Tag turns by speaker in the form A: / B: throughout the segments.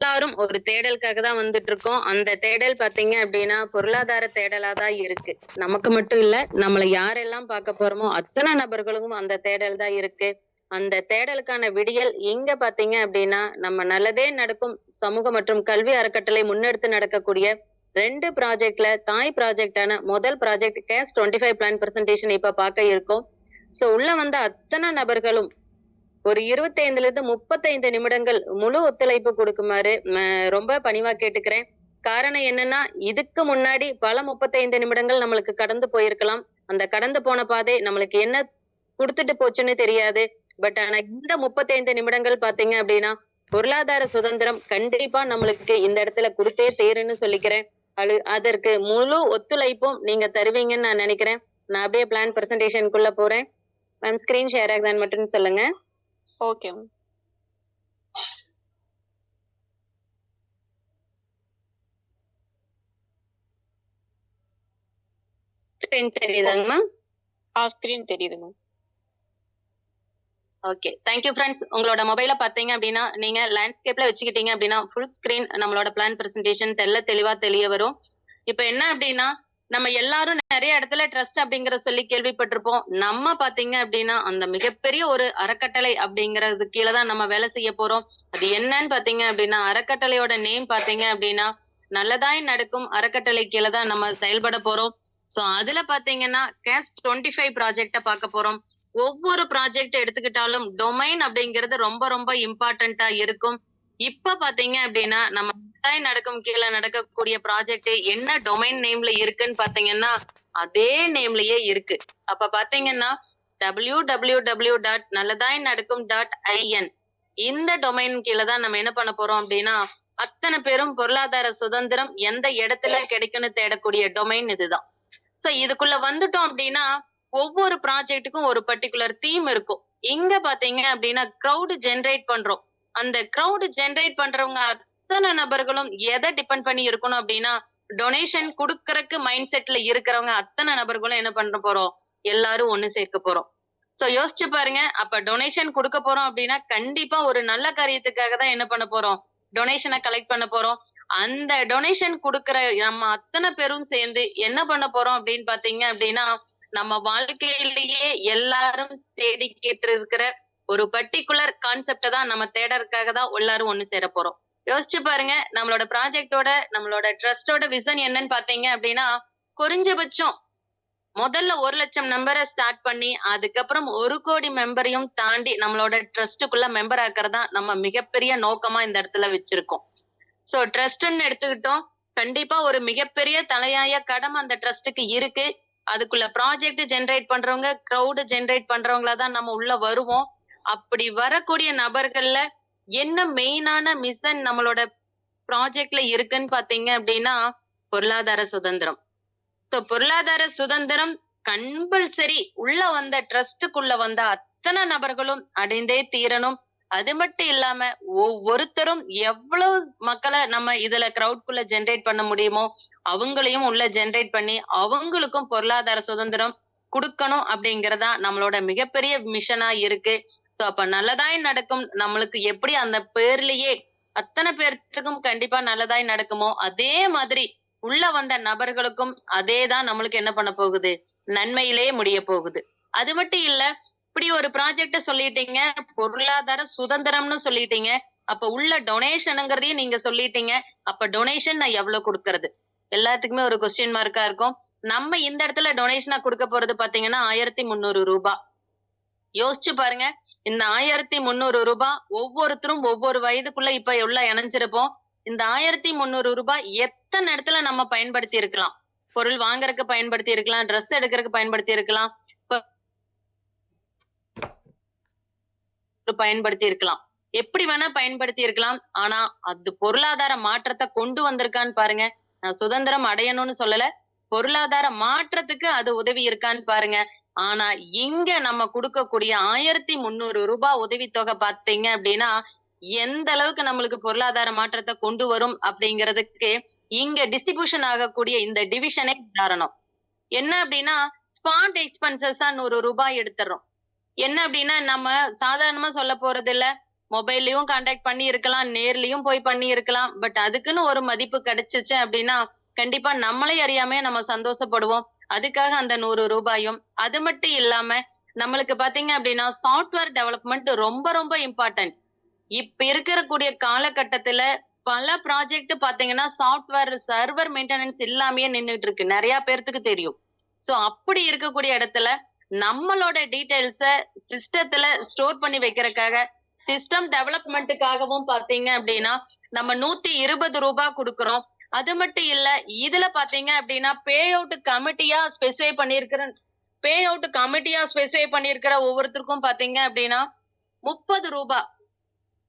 A: எல்லாரும் ஒரு தேடலுக்காக தான் வந்துட்டு இருக்கோம். அந்த தேடல் பாத்தீங்க அப்படின்னா பொருளாதார தேடலா தான் இருக்கு. நமக்கு மட்டும் இல்ல, நம்மள யாரெல்லாம் பார்க்க போறோமோ அத்தனை நபர்களுக்கும் அந்த தேடல் தான் இருக்கு. அந்த தேடலுக்கான விடியல் எங்க பாத்தீங்க அப்படின்னா நம்ம நல்லதே நடக்கும் சமூக மற்றும் கல்வி அறக்கட்டளை முன்னெடுத்து நடக்கக்கூடிய 2 ப்ராஜெக்ட்ல தாய் ப்ராஜெக்டான முதல் ப்ராஜெக்ட் கேஸ் 25 பிளான் பிரசன்டேஷன் இப்ப பார்க்க இருக்கோம். சோ உள்ள வந்த அத்தனை நபர்களும் ஒரு 25ல இருந்து 35 நிமிடங்கள் முழு ஒத்துழைப்பு கொடுக்குமாறு ரொம்ப பணிவா கேட்டுக்கிறேன். காரணம் என்னன்னா, இதுக்கு முன்னாடி பல 35 நிமிடங்கள் நம்மளுக்கு கடந்து போயிருக்கலாம். அந்த கடந்து போன பாதை நம்மளுக்கு என்ன குடுத்துட்டு போச்சுன்னு தெரியாது. ஆனா இந்த 35 நிமிடங்கள் பார்த்தீங்க அப்படின்னா, பொருளாதார சுதந்திரம் கண்டிப்பா நம்மளுக்கு இந்த இடத்துல குடுத்தே தீரும்னு சொல்லிக்கிறேன். அதற்கு முழு ஒத்துழைப்பும் நீங்க தருவீங்கன்னு நான் நினைக்கிறேன். நான் அப்படியே பிளான் பிரசன்டேஷனுக்குள்ள போறேன். மேம் ஸ்கிரீன் ஷேர் ஆகுதான்னு மட்டும் சொல்லுங்க.
B: Okay ma'am.
A: ஸ்கிரீன் தெரியுதாங்க மேம்?
B: ஸ்கிரீன் தெரியுது மேம்.
A: Okay, thank you friends. உங்களோட மொபைல பாத்தீங்க அப்படின்னா நீங்க லேண்ட்ஸ்கேப்ல வச்சுக்கிட்டீங்க அப்படின்னா ஃபுல் ஸ்கிரீன் நம்மளோட பிளான் பிரசன்டேஷன் தெளிவா தெரிய வரும். இப்ப என்ன அப்படின்னா நம்ம எல்லாரும் நிறைய இடத்துல ட்ரஸ்ட் அப்படிங்கிற சொல்லி கேள்விப்பட்டிருப்போம். நம்ம பாத்தீங்க அப்படின்னா அந்த மிகப்பெரிய ஒரு அறக்கட்டளை அப்படிங்கறது கீழதான் நம்ம வேலை செய்ய போறோம். அது என்னன்னு பாத்தீங்க அப்படின்னா அறக்கட்டளையோட நேம் பாத்தீங்க அப்படின்னா நல்லதாய் நடக்கும் அறக்கட்டளை கீழதான் நம்ம செயல்பட போறோம். சோ அதுல பாத்தீங்கன்னா கேஸ் 25 ப்ராஜெக்ட பார்க்க போறோம். ஒவ்வொரு ப்ராஜெக்ட் எடுத்துக்கிட்டாலும் டொமைன் அப்படிங்கிறது ரொம்ப ரொம்ப இம்பார்ட்டன்டா இருக்கும். இப்ப பாத்தீங்க அப்படின்னா நம்ம நடக்கும் கீழே நடக்கக்கூடிய ப்ராஜெக்ட் என்ன டொமைன் நேம்ல இருக்குன்னு பாத்தீங்கன்னா அதே நேம்லயே இருக்கு. அப்ப பாத்தீங்கன்னா www.நல்லதாய்நடக்கும்.in இந்த டொமைன் கீழே தான் நம்ம என்ன பண்ண போறோம் அப்படின்னா அத்தனை பேரும் பொருளாதார சுதந்திரம் எந்த இடத்துல கிடைக்கும்னு தேடக்கூடிய டொமைன் இதுதான். சோ இதுக்குள்ள வந்துட்டோம் அப்படின்னா ஒவ்வொரு ப்ராஜெக்ட்டுக்கும் ஒரு பர்டிகுலர் தீம் இருக்கும். இங்க பாத்தீங்க அப்படின்னா கிரௌட் ஜெனரேட் பண்றோம். அந்த கிரௌட் ஜெனரேட் பண்றவங்க அத்தனை நபர்களும் எதை டிபெண்ட் பண்ணி இருக்கணும் அப்படின்னா டொனேஷன் குடுக்கறதுக்கு மைண்ட் செட்ல இருக்கிறவங்க அத்தனை நபர்களும் என்ன பண்ண போறோம், எல்லாரும் ஒண்ணு சேர்க்க போறோம். சோ யோசிச்சு பாருங்க, அப்ப டொனேஷன் கொடுக்க போறோம் அப்படின்னா கண்டிப்பா ஒரு நல்ல காரியத்துக்காக தான் என்ன பண்ண போறோம், டொனேஷனை கலெக்ட் பண்ண போறோம். அந்த டொனேஷன் குடுக்கற நம்ம அத்தனை பேரும் சேர்ந்து என்ன பண்ண போறோம் அப்படின்னு பாத்தீங்க அப்படின்னா நம்ம வாழ்க்கையிலேயே எல்லாரும் தேடிக்கிட்டு இருக்கிற ஒரு பர்டிகுலர் கான்செப்ட தான் நம்ம தேடறதுக்காக தான் எல்லாரும் ஒண்ணு சேர போறோம். யோசிச்சு பாருங்க, நம்மளோட ப்ராஜெக்டோட நம்மளோட ட்ரஸ்டோட விசன் என்னன்னு பாத்தீங்க அப்படின்னா குறைஞ்சபட்சம் முதல்ல 1 லட்சம் நம்பரை ஸ்டார்ட் பண்ணி அதுக்கப்புறம் 1 கோடி மெம்பரையும் தாண்டி நம்மளோட ட்ரஸ்டுக்குள்ள மெம்பர் ஆக்குறதா நம்ம மிகப்பெரிய நோக்கமா இந்த இடத்துல வச்சிருக்கோம். சோ ட்ரஸ்ட்ன்னு எடுத்துக்கிட்டோம், கண்டிப்பா ஒரு மிகப்பெரிய தலையாய கடமை அந்த ட்ரஸ்டுக்கு இருக்கு. அதுக்குள்ள ப்ராஜெக்ட் ஜெனரேட் பண்றவங்க கிரௌட் ஜெனரேட் பண்றவங்களா தான் நம்ம உள்ள வருவோம். அப்படி வரக்கூடிய நபர்கள்ல என்ன மெயினான மிஷன் நம்மளோட ப்ராஜெக்ட்ல இருக்குன்னு பாத்தீங்க அப்படின்னா பொருளாதார சுதந்திரம். சோ பொருளாதார சுதந்திரம் கம்பல்சரி உள்ள வந்த ட்ரஸ்டுக்குள்ள வந்த அத்தனை நபர்களும் அடைந்தே தீரணும். அது மட்டும் இல்லாம ஒவ்வொருத்தரும் எவ்வளவு மக்களை நம்ம இதுல கிரௌட்குள்ள ஜெனரேட் பண்ண முடியுமோ அவங்களையும் உள்ள ஜெனரேட் பண்ணி அவங்களுக்கும் பொருளாதார சுதந்திரம் கொடுக்கணும் அப்படிங்கறதா நம்மளோட மிகப்பெரிய மிஷனா இருக்கு. சோ அப்ப நல்லதாய் நடக்கும் நம்மளுக்கு எப்படி அந்த பேர்லயே அத்தனை பேர்த்துக்கும் கண்டிப்பா நல்லதாய் நடக்குமோ அதே மாதிரி உள்ள வந்த நபர்களுக்கும் அதேதான் நம்மளுக்கு என்ன பண்ண போகுது, நன்மையிலே முடிய போகுது. அது மட்டும் இல்ல, இப்படி ஒரு ப்ராஜெக்ட சொல்லிட்டீங்க, பொருளாதார சுதந்திரம்னு சொல்லிட்டீங்க, அப்ப உள்ள டொனேஷனுங்கிறதையும் நீங்க சொல்லிட்டீங்க. அப்ப டொனேஷன் நான் எவ்வளவு கொடுக்கறது, எல்லாத்துக்குமே ஒரு கொஸ்டின் மார்க்கா இருக்கும். நம்ம இந்த இடத்துல டொனேஷனா கொடுக்க போறது பாத்தீங்கன்னா 1300 ரூபாய். யோசிச்சு பாருங்க, இந்த 1300 ரூபாய் ஒவ்வொருத்தரும் ஒவ்வொரு வயதுக்குள்ள இப்ப உள்ள இணைஞ்சிருப்போம். இந்த 1300 ரூபாய் எத்தனை இடத்துல நம்ம பயன்படுத்தி இருக்கலாம். பொருள் வாங்குறதுக்கு பயன்படுத்தி இருக்கலாம், ட்ரெஸ் எடுக்கிறதுக்கு பயன்படுத்தி இருக்கலாம், பயன்படுத்தி இருக்கலாம், எப்படி வேணா பயன்படுத்தி இருக்கலாம். ஆனா அது பொருளாதார மாற்றத்தை கொண்டு வந்திருக்கான்னு பாருங்க. நான் சுதந்திரம் அடையணும்னு சொல்லல, பொருளாதார மாற்றத்துக்கு அது உதவி இருக்கான்னு பாருங்க. ஆனா இங்க நம்ம கொடுக்கக்கூடிய 1300 ரூபாய் உதவித்தொகை பாத்தீங்க அப்படின்னா எந்த அளவுக்கு நம்மளுக்கு பொருளாதார மாற்றத்தை கொண்டு வரும் அப்படிங்கிறதுக்கு இங்க டிஸ்ட்ரிபியூஷன் ஆகக்கூடிய இந்த டிவிஷனே காரணம். என்ன அப்படின்னா ஸ்பாட் எக்ஸ்பென்சஸா 100 ரூபாய் எடுத்துறோம். என்ன அப்படின்னா நம்ம சாதாரணமா சொல்ல போறது இல்ல, மொபைல்லயும் கான்டாக்ட் பண்ணி இருக்கலாம், நேர்லயும் போய் பண்ணி இருக்கலாம். பட் அதுக்குன்னு ஒரு மதிப்பு கிடைச்சுச்சு அப்படின்னா கண்டிப்பா நம்மளே அறியாமயே நம்ம சந்தோஷப்படுவோம். அதுக்காக அந்த 100 ரூபாயும். அது மட்டும் இல்லாம நம்மளுக்கு பாத்தீங்க அப்படின்னா சாஃப்ட்வேர் டெவலப்மெண்ட் ரொம்ப ரொம்ப இம்பார்ட்டன்ட். இப்ப இருக்கக்கூடிய காலகட்டத்துல பல ப்ராஜெக்ட் பாத்தீங்கன்னா சாஃப்ட்வேர் சர்வர் மெயின்டெனன்ஸ் இல்லாமயே நின்னுட்டு இருக்கு. நிறைய பேர்த்துக்கு தெரியும். சோ அப்படி இருக்கக்கூடிய இடத்துல நம்மளோட டீடைல்ஸ சிஸ்டத்துல ஸ்டோர் பண்ணி வைக்கிறதுக்காக சிஸ்டம் டெவலப்மெண்ட்டுக்காகவும் பாத்தீங்க அப்படின்னா நம்ம 120 ரூபாய் கொடுக்கிறோம். அது மட்டும் இல்ல இதுல பாத்தீங்க அப்படின்னா பே அவுட் கமிட்டியா ஸ்பெசிஃபை பண்ணியிருக்கிற ஒவ்வொருத்தருக்கும் பாத்தீங்க அப்படின்னா 30 ரூபாய்.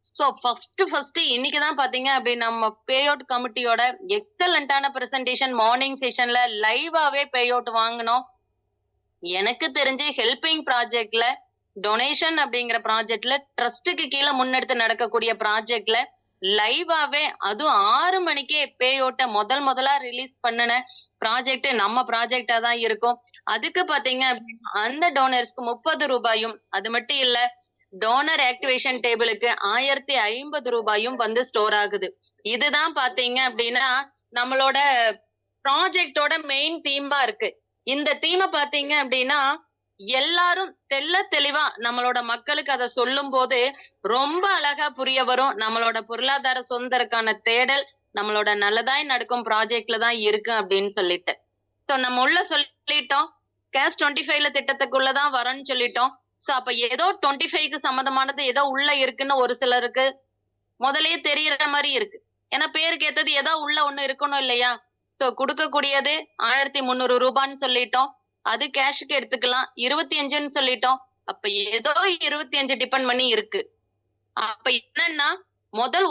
A: சோ ஃபர்ஸ்ட் இன்னைக்குதான் பாத்தீங்க அப்படின்னா நம்ம பே அவுட் கமிட்டியோட எக்ஸலண்டான பிரசன்டேஷன் மார்னிங் செஷன்ல லைவாவே பே அவுட் வாங்கினோம். எனக்கு தெரிஞ்சு ஹெல்பிங் ப்ராஜெக்ட்ல டொனேஷன் அப்படிங்கிற ப்ராஜெக்ட்ல ட்ரஸ்டுக்கு கீழே முன்னெடுத்து நடக்கக்கூடிய ப்ராஜெக்ட்ல லைவாவே அதுவும் 6 மணிக்கே பே அவுட்ட முதலா ரிலீஸ் பண்ணின ப்ராஜெக்ட் நம்ம ப்ராஜெக்டா தான் இருக்கும். அதுக்கு பாத்தீங்க அப்படின்னா அந்த டோனர்ஸ்க்கு 30 ரூபாயும், அது மட்டும் இல்ல டோனர் ஆக்டிவேஷன் டேபிளுக்கு 1050 ரூபாயும் வந்து ஸ்டோர் ஆகுது. இதுதான் பாத்தீங்க அப்படின்னா நம்மளோட ப்ராஜெக்டோட மெயின் தீமா இருக்கு. இந்த தீமை பாத்தீங்க அப்படின்னா எல்லாரும் தெளிவா நம்மளோட மக்களுக்கு அதை சொல்லும் போது ரொம்ப அழகா புரிய வரும். நம்மளோட பொருளாதார சுதந்திரக்கான தேடல் நம்மளோட நல்லதாய் நடக்கும் ப்ராஜெக்ட்ல தான் இருக்கு அப்படின்னு சொல்லிட்டு. சோ நம்ம உள்ள சொல்லிட்டோம் கேஷ் 25ல திட்டத்துக்குள்ளதான் வரோம்னு சொல்லிட்டோம். சோ அப்ப ஏதோ 25க்கு சம்மந்தமானது ஏதோ உள்ள இருக்குன்னு ஒரு சிலருக்கு முதல்லயே தெரியற மாதிரி இருக்கு. ஏன்னா பேருக்கு ஏத்தது ஏதோ உள்ள ஒண்ணு இருக்கணும் இல்லையா? சோ கொடுக்கக்கூடியது 1300 ரூபான்னு சொல்லிட்டோம். அது கேஷுக்கு எடுத்துக்கலாம். 25ன்னு சொல்லிட்டோம். அப்ப ஏதோ 25 டிபெண்ட் பண்ணி இருக்கு. அப்ப என்னன்னா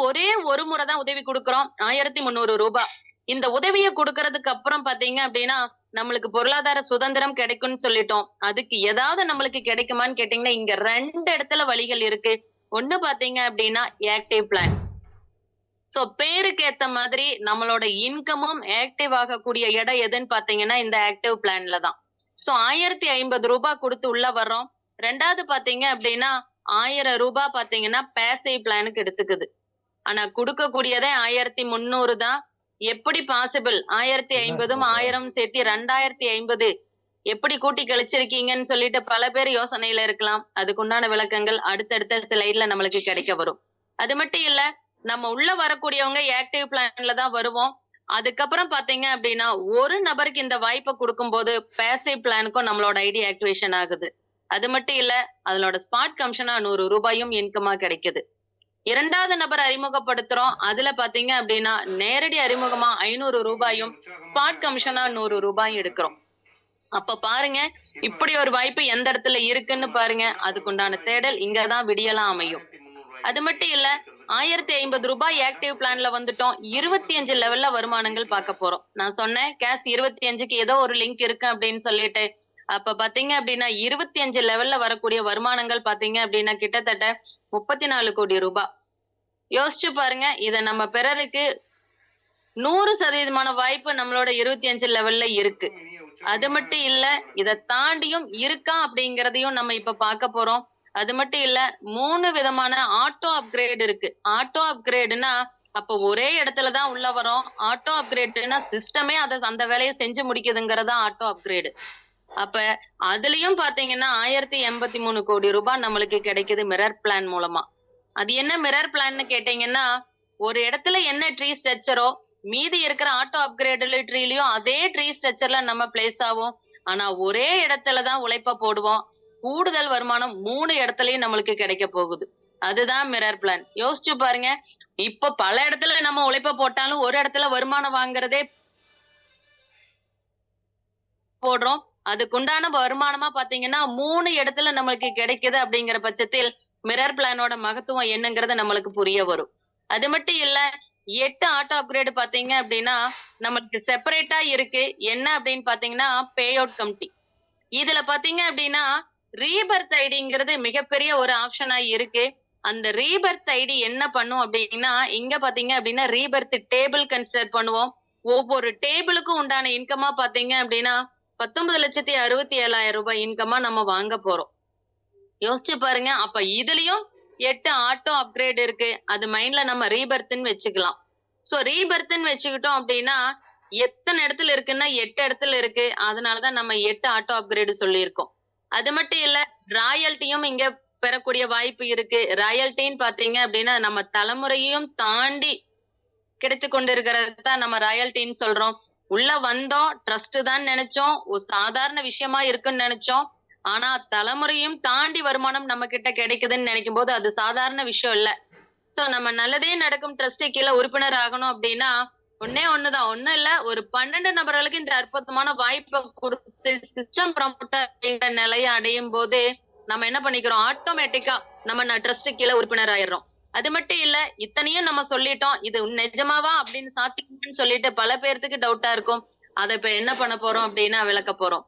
A: ஒரே ஒரு முறைதான் உதவி கொடுக்கிறோம். 1300 ரூபாய். இந்த உதவியை கொடுக்கறதுக்கு அப்புறம் பாத்தீங்க அப்படின்னா நம்மளுக்கு பொருளாதார சுதந்திரம் கிடைக்கும்னு சொல்லிட்டோம். அதுக்கு ஏதாவது நம்மளுக்கு கிடைக்குமான்னு கேட்டீங்கன்னா இங்க 2 இடத்துல வழிகள் இருக்கு. ஒண்ணு பாத்தீங்க அப்படின்னா ஆக்டிவ் பிளான். சோ பேருக்கு ஏத்த மாதிரி நம்மளோட இன்கமும் ஆக்டிவ் ஆகக்கூடிய இடம் எதுன்னு பாத்தீங்கன்னா இந்த ஆக்டிவ் பிளான்ல தான். சோ 1050 ரூபாய் கொடுத்து உள்ள வர்றோம். ரெண்டாவது பாத்தீங்க அப்படின்னா 1000 ரூபாய் பாத்தீங்கன்னா பேசிவ் பிளானுக்கு எடுத்துக்குது. ஆனா கொடுக்கக்கூடியதே 1300 தான். எப்படி பாசிபிள்? 1050ம் 1000 சேர்த்து 2050 எப்படி கூட்டி கழிச்சிருக்கீங்கன்னு சொல்லிட்டு பல பேர் யோசனையில இருக்கலாம். அதுக்குண்டான விளக்கங்கள் அடுத்தடுத்த ஸ்லைட்ல நம்மளுக்கு கிடைக்க வரும். அது மட்டும் இல்ல நம்ம உள்ள வரக்கூடியவங்க ஆக்டிவ் பிளான்ல தான் வருவோம். அதுக்கப்புறம் பாத்தீங்க அப்படின்னா ஒரு நபருக்கு இந்த வாய்ப்பை கொடுக்கும்போது பேசிவ் பிளானுக்கும் நம்மளோட ஐடி ஆக்டிவேஷன் ஆகுது. அது மட்டும் இல்ல அதனோட ஸ்பாட் கமிஷனா 100 ரூபாயும் இன்கமா கிடைக்குது. இரண்டாவது நபர் அறிமுகப்படுத்துறோம். அதுல பாத்தீங்க அப்படின்னா நேரடி அறிமுகமா 500 ரூபாயும் ஸ்பாட் கமிஷனா 100 ரூபாயும் எடுக்கிறோம். அப்ப பாருங்க இப்படி ஒரு வாய்ப்பு எந்த இடத்துல இருக்குன்னு பாருங்க. அதுக்குண்டான தேடல் இங்கதான் விடியலாம் அமையும். அது மட்டும் இல்ல 1050 ரூபாய் ஆக்டிவ் பிளான்ல வந்துட்டோம். 25 லெவல்ல வருமானங்கள் பார்க்க போறோம். நான் சொன்னேன் கேஷ் 25க்கு ஏதோ ஒரு லிங்க் இருக்கு அப்படின்னு சொல்லிட்டு. அப்ப பாத்தீங்க அப்படின்னா 25 லெவல்ல வரக்கூடிய வருமானங்கள் பாத்தீங்க அப்படின்னா கிட்டத்தட்ட 34 கோடி ரூபாய். யோசிச்சு பாருங்க. இத நம்ம பெறருக்கு 100% வாய்ப்பு நம்மளோட 25 லெவல்ல இருக்கு. அது மட்டும் இல்ல இத தாண்டியும் இருக்கா அப்படிங்கறதையும் நம்ம இப்ப பார்க்க போறோம். அது மட்டும் இல்ல 3 விதமான ஆட்டோ அப்கிரேட் இருக்கு. ஆட்டோ அப்கிரேடுனா அப்ப ஒரே இடத்துலதான் உள்ள வரோம். ஆட்டோ அப்கிரேட்னா சிஸ்டமே அந்த வேலையை செஞ்சு முடிக்குதுங்கிறதா ஆட்டோ அப்கிரேடு. அப்ப அதுலயும் பாத்தீங்கன்னா 1083 கோடி ரூபாய் நம்மளுக்கு கிடைக்குது மிரர் பிளான் மூலமா. அது என்ன மிரர் பிளான்னு கேட்டீங்கன்னா ஒரு இடத்துல என்ன ட்ரீ ஸ்ட்ரக்சரோ மீதி இருக்கிற ஆட்டோ அப்கிரேடு ட்ரீலயும் அதே ட்ரீ ஸ்ட்ரக்சர்ல நம்ம பிளேஸ் ஆகும். ஆனா ஒரே இடத்துலதான் உழைப்ப போடுவோம். கூடுதல் வருமானம் 3 இடத்துலயும் நம்மளுக்கு கிடைக்க போகுது. அதுதான் மிரர் பிளான். யோசிச்சு பாருங்க. இப்ப பல இடத்துல நம்ம உழைப்ப போட்டாலும் ஒரு இடத்துல வருமானம் வாங்குறதே போடுறோம். அதுக்குண்டான வருமானமா பாத்தீங்கன்னா 3 இடத்துல நம்மளுக்கு கிடைக்குது அப்படிங்கிற பட்சத்தில் மிரர் பிளானோட மகத்துவம் என்னங்கிறது நம்மளுக்கு புரிய வரும். அது மட்டும் இல்ல 8 ஆட்டோ அப்கிரேட் பாத்தீங்க அப்படின்னா நமக்கு செப்பரேட்டா இருக்கு. என்ன அப்படின்னு பாத்தீங்கன்னா பே அவுட் கமிட்டி. இதுல பாத்தீங்க அப்படின்னா ரீபர்த் ஐடிங்கிறது மிகப்பெரிய ஒரு ஆப்ஷனா இருக்கு. அந்த ரீபர்த் ஐடி என்ன பண்ணும் அப்படின்னா இங்க பாத்தீங்க அப்படின்னா ரீபர்த் டேபிள் கன்சிடர் பண்ணுவோம். ஒவ்வொரு டேபிளுக்கும் உண்டான இன்கமா பாத்தீங்க அப்படின்னா 19,67,000 ரூபாய் இன்கமா நம்ம வாங்க போறோம். யோசிச்சு பாருங்க. அப்ப இதுலயும் 8 ஆட்டோ அப்கிரேட் இருக்கு. அது மைண்ட்ல நம்ம ரீபர்த்ன்னு வச்சுக்கலாம். சோ ரீபர்த்ன்னு வச்சுக்கிட்டோம் அப்படின்னா எத்தனை இடத்துல இருக்குன்னா 8 இடத்துல இருக்கு. அதனாலதான் நம்ம 8 ஆட்டோ அப்கிரேட் சொல்லியிருக்கோம். அது மட்டும் இல்ல, ராயல்ட்டியும் இங்க பெறக்கூடிய வாய்ப்பு இருக்கு. ராயல்ட்டின்னு பாத்தீங்க அப்படின்னா நம்ம தலைமுறையும் தாண்டி கிடைத்துக் கொண்டிருக்கிறது தான் நம்ம ராயல்ட்டின்னு சொல்றோம். உள்ள வந்தோம், ட்ரஸ்ட் தான் நினைச்சோம், ஒரு சாதாரண விஷயமா இருக்குன்னு நினைச்சோம். ஆனா தலைமுறையும் தாண்டி வருமானம் நம்ம கிட்ட கிடைக்குதுன்னு நினைக்கும் போது அது சாதாரண விஷயம் இல்ல. சோ நம்ம நல்லதே நடக்கும் ட்ரஸ்ட் கீழ உறுப்பினர் ஆகணும் அப்படின்னா ஒண்ணே ஒண்ணுதான், ஒண்ணும் இல்ல, ஒரு 12 நபர்களுக்கு இந்த அற்புதமான வாய்ப்பை கொடுத்து சிஸ்டம் ப்ரமோட்டர் அப்படிங்கிற நிலையை அடையும் போது நம்ம என்ன பண்ணிக்கிறோம், ஆட்டோமேட்டிக்கா நம்ம ட்ரஸ்ட் கீழ உறுப்பினர் ஆயிடுறோம். அது மட்டும் இல்ல, இத்தனையும் நம்ம சொல்லிட்டோம், இது நிஜமாவா அப்படின்னு சாத்தியமான்னு சொல்லிட்டு பல பேர்த்துக்கு டவுட்டா இருக்கும். அதை இப்ப என்ன பண்ண போறோம் அப்படின்னா விளக்க போறோம்.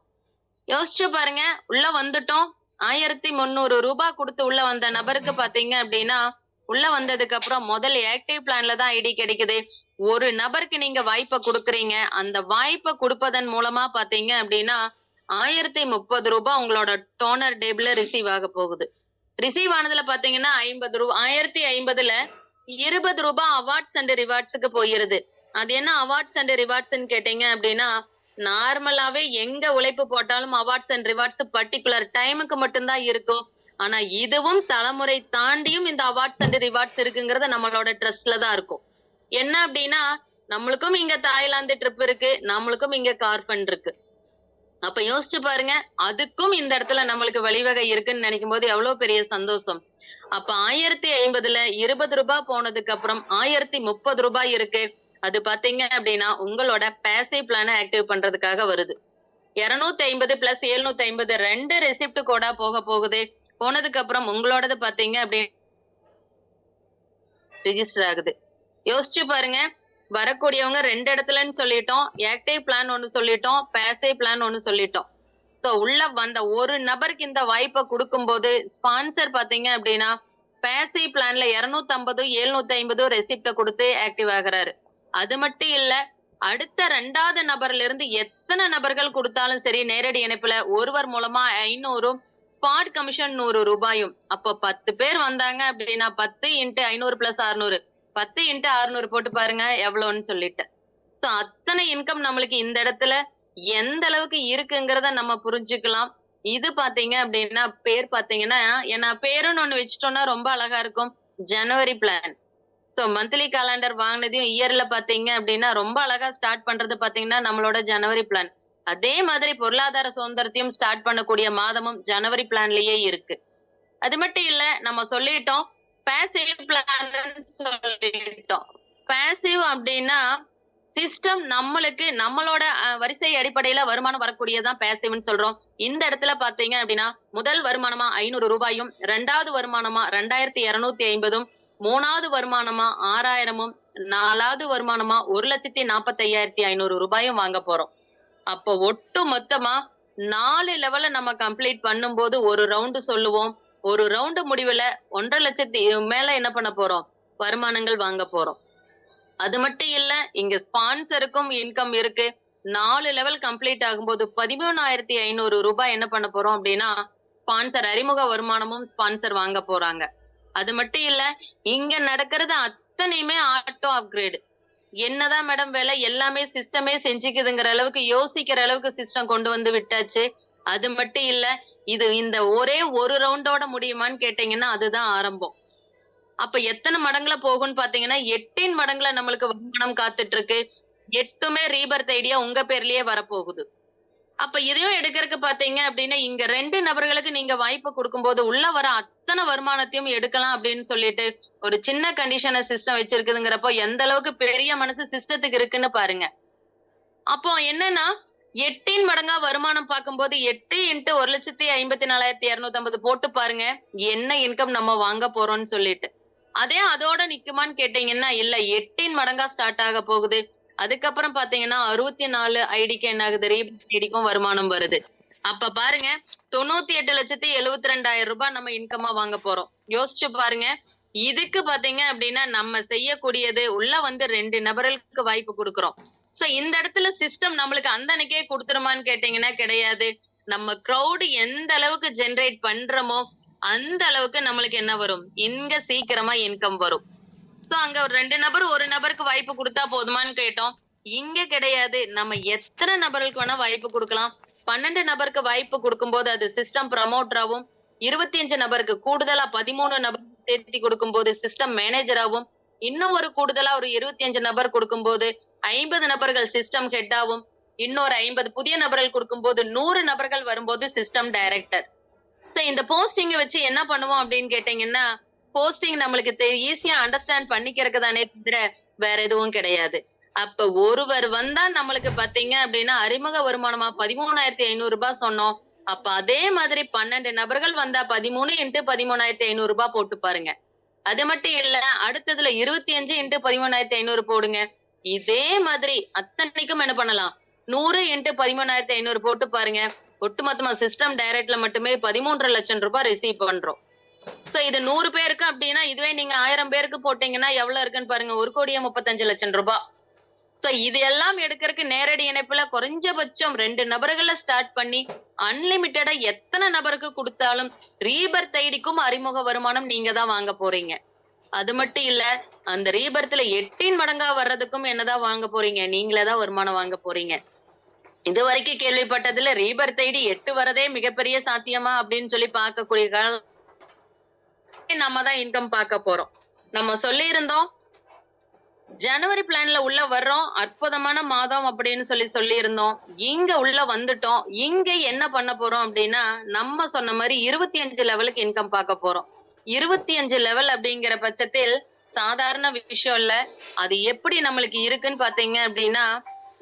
A: யோசிச்சு பாருங்க, உள்ள வந்துட்டோம். 1300 ரூபாய் கொடுத்து உள்ள வந்த நபருக்கு பாத்தீங்க அப்படின்னா உள்ள வந்ததுக்கு அப்புறம் முதல் ஆக்டிவ் பிளான்ல தான் ஐடி கிடைக்குது. ஒரு நபருக்கு நீங்க வாய்ப்பை கொடுக்குறீங்க. அந்த வாய்ப்பை கொடுப்பதன் மூலமா பாத்தீங்க அப்படின்னா 1030 ரூபாய் உங்களோட டோனர் டேபிள்ல ரிசீவ் ஆக போகுது. ரிசீவ் ஆனதுல பாத்தீங்கன்னா 50 ரூபாய் 1050ல 20 ரூபாய் அவார்ட்ஸ் அண்ட் ரிவார்ட்ஸுக்கு போயிருது. அது என்ன அவார்ட்ஸ் அண்ட் ரிவார்ட்ஸ்ன்னு கேட்டீங்க அப்படின்னா நார்மலாவே எங்க உழைப்பு போட்டாலும் அவார்ட்ஸ் அண்ட் ரிவார்ட்ஸ் பர்டிகுலர் டைமுக்கு மட்டும்தான் இருக்கும். ஆனா இதுவும் தலைமுறை தாண்டியும் இந்த அவார்ட்ஸ் அண்ட் ரிவார்ட்ஸ் இருக்குங்கிறது நம்மளோட ட்ரஸ்ட்ல தான் இருக்கும். என்ன அப்படின்னா நம்மளுக்கும் இங்க தாய்லாந்து ட்ரிப் இருக்கு, நம்மளுக்கும் இங்க கார்பன் இருக்கு. அப்ப யோசிச்சு பாருங்க, அதுக்கும் இந்த இடத்துல நம்மளுக்கு வழிவகை இருக்குன்னு நினைக்கும் போது எவ்வளவு பெரிய சந்தோஷம். அப்ப 1050ல 20 ரூபாய் போனதுக்கு அப்புறம் 1030 ரூபாய் இருக்கு. அது பாத்தீங்க அப்படின்னா உங்களோட பேசிவ் பிளான ஆக்டிவ் பண்றதுக்காக வருது. 250 பிளஸ் 750 2 ரெசிப்ட் கோடா போக போகுது. போனதுக்கு அப்புறம் உங்களோடது பாத்தீங்க அப்படின்னு ரிஜிஸ்டர் ஆகுது. யோசிச்சு பாருங்க, வரக்கூடியவங்க 2 இடத்துலன்னு சொல்லிட்டோம், ஆக்டிவ் பிளான் ஒண்ணு சொல்லிட்டோம், பேசிவ் பிளான் ஒண்ணு சொல்லிட்டோம். சோ உள்ள வந்த ஒரு நபருக்கு இந்த வாய்ப்பை கொடுக்கும்போது ஸ்பான்சர் பாத்தீங்க அப்படின்னா பேசிவ் பிளான்ல 250 750 ரெசிப்ட கொடுத்து ஆக்டிவ் ஆகுறாரு. அது மட்டும் இல்ல, அடுத்த 2வது நபர்ல இருந்து எத்தனை நபர்கள் கொடுத்தாலும் சரி நேரடி இணைப்புல ஒருவர் மூலமா 500 ஸ்பாட் கமிஷன் 100 ரூபாயும். அப்போ 10 பேர் வந்தாங்க அப்படின்னா 10 இன்ட்டு 500 பிளஸ் 600 10 இன்ட்டு 600 போட்டு பாருங்க எவ்வளவுன்னு சொல்லிட்டு. சோ அத்தனை இன்கம் நம்மளுக்கு இந்த இடத்துல எந்த அளவுக்கு இருக்குங்கிறத நம்ம புரிஞ்சுக்கலாம். இது பாத்தீங்க அப்படின்னா பேர் பாத்தீங்கன்னா ஏன்னா பேருன்னு ஒண்ணு வச்சுட்டோம்னா ரொம்ப அழகா இருக்கும், ஜனவரி பிளான். சோ மந்த்லி காலண்டர் வாங்கினதையும் இயர்ல பாத்தீங்க அப்படின்னா ரொம்ப அழகா ஸ்டார்ட் பண்றது பாத்தீங்கன்னா நம்மளோட ஜனவரி பிளான். அதே மாதிரி பொருளாதார சுதந்திரத்தையும் ஸ்டார்ட் பண்ணக்கூடிய மாதமும் ஜனவரி பிளான்லயே இருக்கு. அது மட்டும் இல்ல, நம்ம சொல்லிட்டோம் பேசிவ் பிளான் சொல்லிட்டோம். பேசிவ் அப்படின்னா சிஸ்டம் நம்மளுக்கு நம்மளோட வரிசை அடிப்படையில வருமானம் வரக்கூடியதான் பேசிவ்னு சொல்றோம். இந்த இடத்துல பாத்தீங்க அப்படின்னா முதல் வருமானமா 500 ரூபாயும், 2வது வருமானமா 2250ம், 3வது வருமானமா 6000ம், 4வது வருமானமா 1,45,500 ரூபாயும் வாங்க போறோம். அப்போ ஒட்டு மொத்தமா 4 லெவல்ல நம்ம கம்ப்ளீட் பண்ணும்போது ஒரு ரவுண்டு சொல்லுவோம். ஒரு ரவுண்டு முடிவுல 1,50,000 லட்சத்தி மேல என்ன பண்ண போறோம், வருமானங்கள் வாங்க போறோம். அது மட்டும் இல்ல, இங்க ஸ்பான்சருக்கும் இன்கம் இருக்கு. 4 லெவல் கம்ப்ளீட் ஆகும்போது 13,500 ரூபாய் என்ன பண்ண போறோம் அப்படின்னா ஸ்பான்சர் அறிமுக வருமானமும் ஸ்பான்சர் வாங்க போறாங்க. அது மட்டும் இல்ல, இங்க நடக்கிறது அத்தனையுமே ஆட்டோ அப்கிரேட். என்னதான் மேடம் வேலை, எல்லாமே சிஸ்டமே செஞ்சுக்குதுங்கிற அளவுக்கு யோசிக்கிற அளவுக்கு சிஸ்டம் கொண்டு வந்து விட்டாச்சு. அது மட்டும் இல்ல, இது இந்த ஒரே ஒரு ரவுண்டோட முடியுமான்னு கேட்டீங்கன்னா அதுதான் ஆரம்பம். அப்ப எத்தனை மடங்குல போகும்னு பாத்தீங்கன்னா 8 மடங்குல நம்மளுக்கு வருமானம் காத்துட்டு இருக்கு. 8மே ரீபர்த் ஐடியா உங்க பேர்லயே வரப்போகுது. அப்ப இதையும் எடுக்கறதுக்கு பாத்தீங்க அப்படின்னா இங்க 2 நபர்களுக்கு நீங்க வாய்ப்பு கொடுக்கும்போது உள்ள வர அத்தனை வருமானத்தையும் எடுக்கலாம் அப்படின்னு சொல்லிட்டு ஒரு சின்ன கண்டிஷனை சிஸ்டம் வச்சிருக்குதுங்கிறப்போ எந்த அளவுக்கு பெரிய மனசு சிஸ்டத்துக்கு இருக்குன்னு பாருங்க. அப்போ என்னன்னா 8 மடங்கா வருமானம் பார்க்கும்போது 8 இன்ட்டு 1,54,250 போட்டு பாருங்க என்ன இன்கம் நம்ம வாங்க போறோம்னு சொல்லிட்டு. அதோட நிக்குமான்னு கேட்டீங்கன்னா இல்ல, 8 மடங்கா ஸ்டார்ட் ஆக போகுது. அதுக்கப்புறம் பாத்தீங்கன்னா 64 ஐடிக்கு என்ன ஆகுது, ஐடிக்கும் வருமானம் வருது. அப்ப பாருங்க 98,72,200 ரூபாய் நம்ம இன்கமா வாங்க போறோம். யோசிச்சு பாருங்க. இதுக்கு பாத்தீங்க அப்படின்னா நம்ம செய்யக்கூடியது உள்ள வந்து 2 நபர்களுக்கு வாய்ப்பு கொடுக்கிறோம். சோ இந்த இடத்துல சிஸ்டம் நம்மளுக்கு அந்த அன்னைக்கே கொடுத்துருமான்னு கேட்டீங்கன்னா கிடையாது. நம்ம கிரௌட் எந்த அளவுக்கு ஜெனரேட் பண்றோமோ அந்த அளவுக்கு நம்மளுக்கு என்ன வரும், இங்க சீக்கிரமா இன்கம் வரும். சோ அங்க ஒரு 2 நபர் ஒரு நபருக்கு வாய்ப்பு கொடுத்தா போதுமான்னு கேட்டோம். இங்க கிடையாது. நம்ம எத்தனை நபர்களுக்கு வேணா வாய்ப்பு கொடுக்கலாம். 12 நபருக்கு வாய்ப்பு கொடுக்கும்போது அது சிஸ்டம் ப்ரமோட்டராவும், 25 நபருக்கு கூடுதலா 13 நபர் சேர்த்தி கொடுக்கும்போது சிஸ்டம் மேனேஜராவும், இன்னும் ஒரு கூடுதலா ஒரு 25 நபர் கொடுக்கும்போது 50 நபர்கள் சிஸ்டம் ஹெட்டாவும், இன்னொரு 50 புதிய நபர்கள் கொடுக்கும்போது 100 நபர்கள் வரும்போது சிஸ்டம் டைரக்டர். இந்த போஸ்டிங்க வச்சு என்ன பண்ணுவோம் அப்படின்னு கேட்டீங்கன்னா, போஸ்டிங் நம்மளுக்கு ஈஸியா அண்டர்ஸ்டாண்ட் பண்ணிக்கிறதுக்கு தானே தவிர வேற எதுவும் கிடையாது. அப்ப ஒருவர் வந்தா நம்மளுக்கு பாத்தீங்க அப்படின்னா, அறிமுக வருமானமா ரூ. 13,500 சொன்னோம். அப்ப அதே மாதிரி 12 நபர்கள் வந்தா 13 இன்டு 13,500 போட்டு பாருங்க. அது மட்டும் இல்ல, அடுத்ததுல 25 இன்டு 13,500 போடுங்க. இதே மாதிரி அத்தனைக்கும் என்ன பண்ணலாம், 100 இன்டு 13,500 போட்டு பாருங்க. ஒட்டுமொத்தமா சிஸ்டம் டைரக்ட்ல மட்டுமே 13 லட்சம் ரூபாய் ரிசீவ் பண்றோம். சோ இது 100 பேருக்கு அப்படின்னா, இதுவே நீங்க 1000 பேருக்கு போட்டீங்கன்னா எவ்வளவு இருக்குன்னு பாருங்க. 1,35,00,000 ரூபாய். சோ இது எல்லாம் எடுக்கறதுக்கு நேரடி இணைப்புல குறைஞ்சபட்சம் 2 நபர்கள ஸ்டார்ட் பண்ணி அன்லிமிட்டடா எத்தனை நபருக்கு கொடுத்தாலும் ரீபர்த் ஐடிக்கும் அறிமுக வருமானம் நீங்க தான் வாங்க போறீங்க. அது மட்டும் இல்ல, அந்த ரீபர்த்ல 8 மடங்கா வர்றதுக்கும் என்னதான் வாங்க போறீங்க, நீங்களே தான் வருமானம் வாங்க போறீங்க. இது வரைக்கும் கேள்விப்பட்டதுல ரீபர்த் ஐடி 8 வரதே மிகப்பெரிய சாத்தியமா அப்படின்னு சொல்லி பார்க்கக்கூடிய காலம் நம்ம தான் இன்கம் பார்க்க போறோம். நம்ம சொல்லி இருந்தோம் ஜனவரி பிளான்ல உள்ள வர்றோம், அற்புதமான மாதம் அப்படின்னு சொல்லி இருந்தோம். இங்க உள்ள வந்துட்டோம். இங்க என்ன பண்ண போறோம் அப்படின்னா, நம்ம சொன்ன மாதிரி 25 லெவலுக்கு இன்கம் பார்க்க போறோம். 25 லெவல் அப்படிங்கிற பட்சத்தில் சாதாரண விஷயம் இல்ல. அது எப்படி நம்மளுக்கு இருக்குன்னு பாத்தீங்க அப்படின்னா,